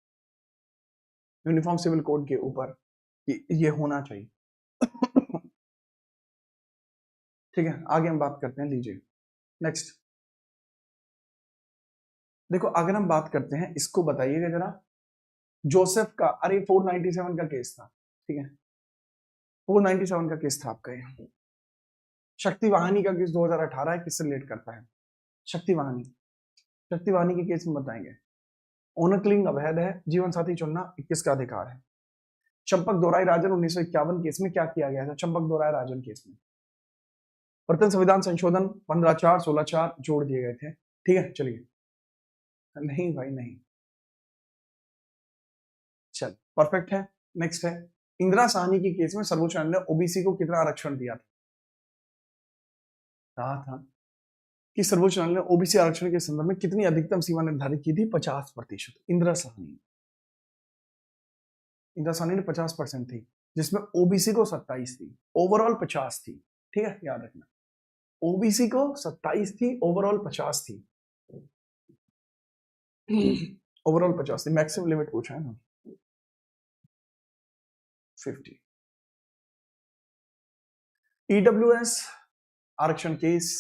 यूनिफॉर्म सिविल कोड के ऊपर, ये होना चाहिए। ठीक है, आगे हम बात करते हैं। लीजिए नेक्स्ट, देखो अगर हम बात करते हैं, इसको बताइएगा जरा, जोसेफ का, अरे 497 का केस था, ठीक है, 497 का केस था आपका ये। शक्ति वाहिनी का केस 2018 है, किससे रिलेट करता है? शक्ति वाहिनी, शक्ति वाहिनी के केस में बताएंगे। ओनकलिंग अवैध है, जीवन साथी चुनना 21 का अधिकार है। चंपक दोराई राजन 1951 केस में क्या किया गया था? चंपक दोराई राजन केस में वर्तन संविधान संशोधन 15(4), 16(4) जोड़ दिए गए थे। ठीक है, चलिए। नहीं भाई नहीं, चल परफेक्ट है। नेक्स्ट है, इंदिरा साहनी के केस में सर्वोच्च न्यायालय ने ओबीसी को कितना आरक्षण दिया था? कहा था कि सर्वोच्च न्यायालय ने ओबीसी आरक्षण के संदर्भ में कितनी अधिकतम सीमा निर्धारित की थी? 50%। इंदिरा साहनी, इंदिरा साहनी ने 50% थी, जिसमें ओबीसी को 27 थी, ओवरऑल 50 थी। ठीक है, याद रखना, ओबीसी को 27 थी, ओवरऑल 50 थी। ओवरऑल 50 थी, मैक्सिमम लिमिट पूछा है ना 50। ईडब्ल्यूएस आरक्षण केस,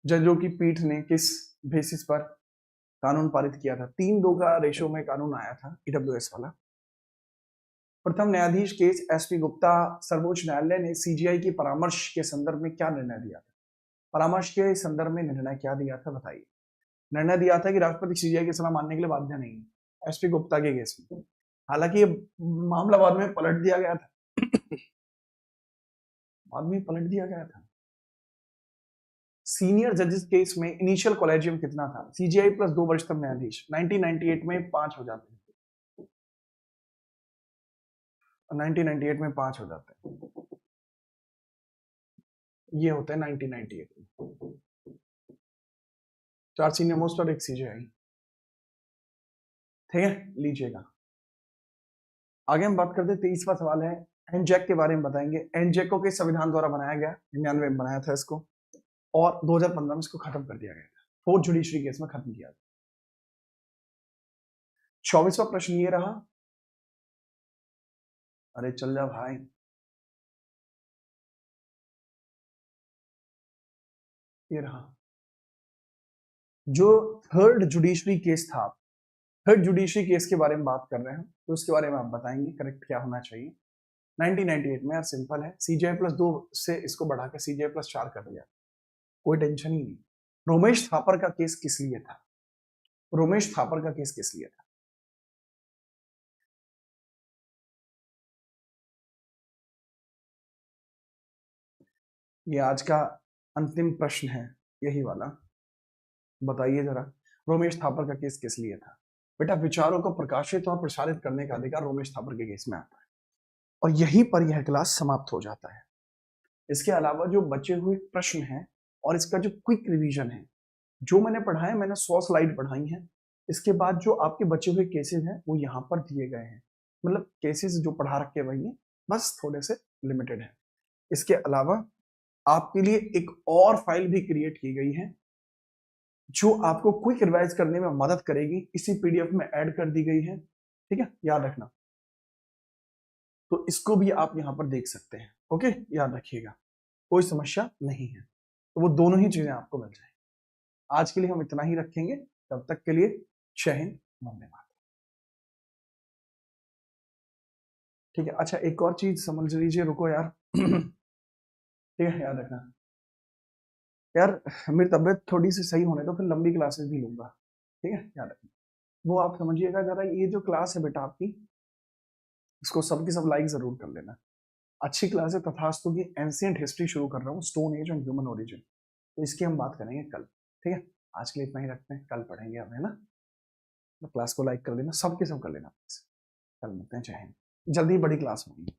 जजों की पीठ ने किस बेसिस पर कानून पारित किया था? 3-2 का रेशो में कानून आया था ईडब्ल्यूएस वाला। प्रथम न्यायाधीश केस एसपी गुप्ता, सर्वोच्च न्यायालय ने सीजीआई के परामर्श के संदर्भ में क्या निर्णय दिया था? परामर्श के संदर्भ में निर्णय क्या दिया था बताइए? निर्णय दिया था कि राष्ट्रपति सीजीआई की सलाह मानने के लिए बाध्य नहीं है, एसपी गुप्ता के केस में। हालांकि ये मामला बाद में पलट दिया गया था, बाद में पलट दिया गया था। सीनियर जजेस केस में इनिशियल कॉलेजियम कितना था? सीजीआई प्लस 2 वरिष्ठतम न्यायाधीश। 1998 में 5 हो जाते हैं, 1998 में 5 हो जाते हैं, ये होता है 1998 में। 4 सीनियर मोस्ट और 1 सीजीआई। ठीक है, लीजिएगा आगे हम बात करते हैं। 23वां सवाल है, एनजैक के बारे में बताएंगे। एनजैक को किस संविधान द्वारा बनाया गया? 99 में बनाया था इसको, और 2015 में इसको खत्म कर दिया गया था, फोर्थ जुडिशरी केस में खत्म किया था। 24वां प्रश्न ये रहा, अरे चल जा भाई, ये रहा जो थर्ड जुडिशरी केस था। थर्ड जुडिशरी केस के बारे में बात कर रहे हैं, तो उसके बारे में आप बताएंगे करेक्ट क्या होना चाहिए। 1998 में, यार सिंपल है, सीजीआई प्लस 2 से इसको बढ़ाकर सीजीआई प्लस 4 कर दिया, कोई टेंशन ही नहीं। रोमेश थापर का केस किस लिए था? रोमेश थापर का केस किस लिए था? ये आज का अंतिम प्रश्न है, यही वाला, बताइए जरा, रोमेश थापर का केस किस लिए था? बेटा विचारों को प्रकाशित और प्रसारित करने का अधिकार रोमेश थापर के केस में आता है। और यहीं पर यह क्लास समाप्त हो जाता है। इसके अलावा जो बचे हुए प्रश्न हैं और इसका जो क्विक रिवीजन है, जो मैंने पढ़ाया, मैंने 100 स्लाइड पढ़ाई हैं। इसके बाद जो आपके बचे हुए केसेस हैं वो यहाँ पर दिए गए हैं, मतलब केसेस जो पढ़ा रखे वही हैं, बस थोड़े से लिमिटेड है। इसके अलावा आपके लिए एक और फाइल भी क्रिएट की गई है जो आपको क्विक रिवाइज करने में मदद करेगी, इसी पीडीएफ में ऐड कर दी गई है, ठीक है, याद रखना। तो इसको भी आप यहां पर देख सकते हैं, ओके, याद रखिएगा, कोई समस्या नहीं है। तो वो दोनों ही चीजें आपको मिल जाएंगी। आज के लिए हम इतना ही रखेंगे, तब तक के लिए जय हिंद, वंदे मातरम। ठीक है, अच्छा एक और चीज समझ लीजिए, रुको यार ठीक है, याद रखना यार, मेरी तबीयत थोड़ी सी सही होने तो फिर लंबी क्लासेस भी लूंगा, ठीक है, याद रखना। वो आप समझिएगा जरा, ये जो क्लास है बेटा आपकी, इसको सबकी सब लाइक जरूर कर लेना। अच्छी क्लास है, तथास्तु की एंशियंट हिस्ट्री शुरू कर रहा हूँ, stone age and human origin, तो इसकी हम बात करेंगे कल, ठीक है। आज के लिए इतना ही रखते हैं, कल पढ़ेंगे अब, है ना। तो क्लास को लाइक कर देना, सबके सब कर लेना, कल मिलते हैं, जय हिंद, जल्दी बड़ी क्लास होगी।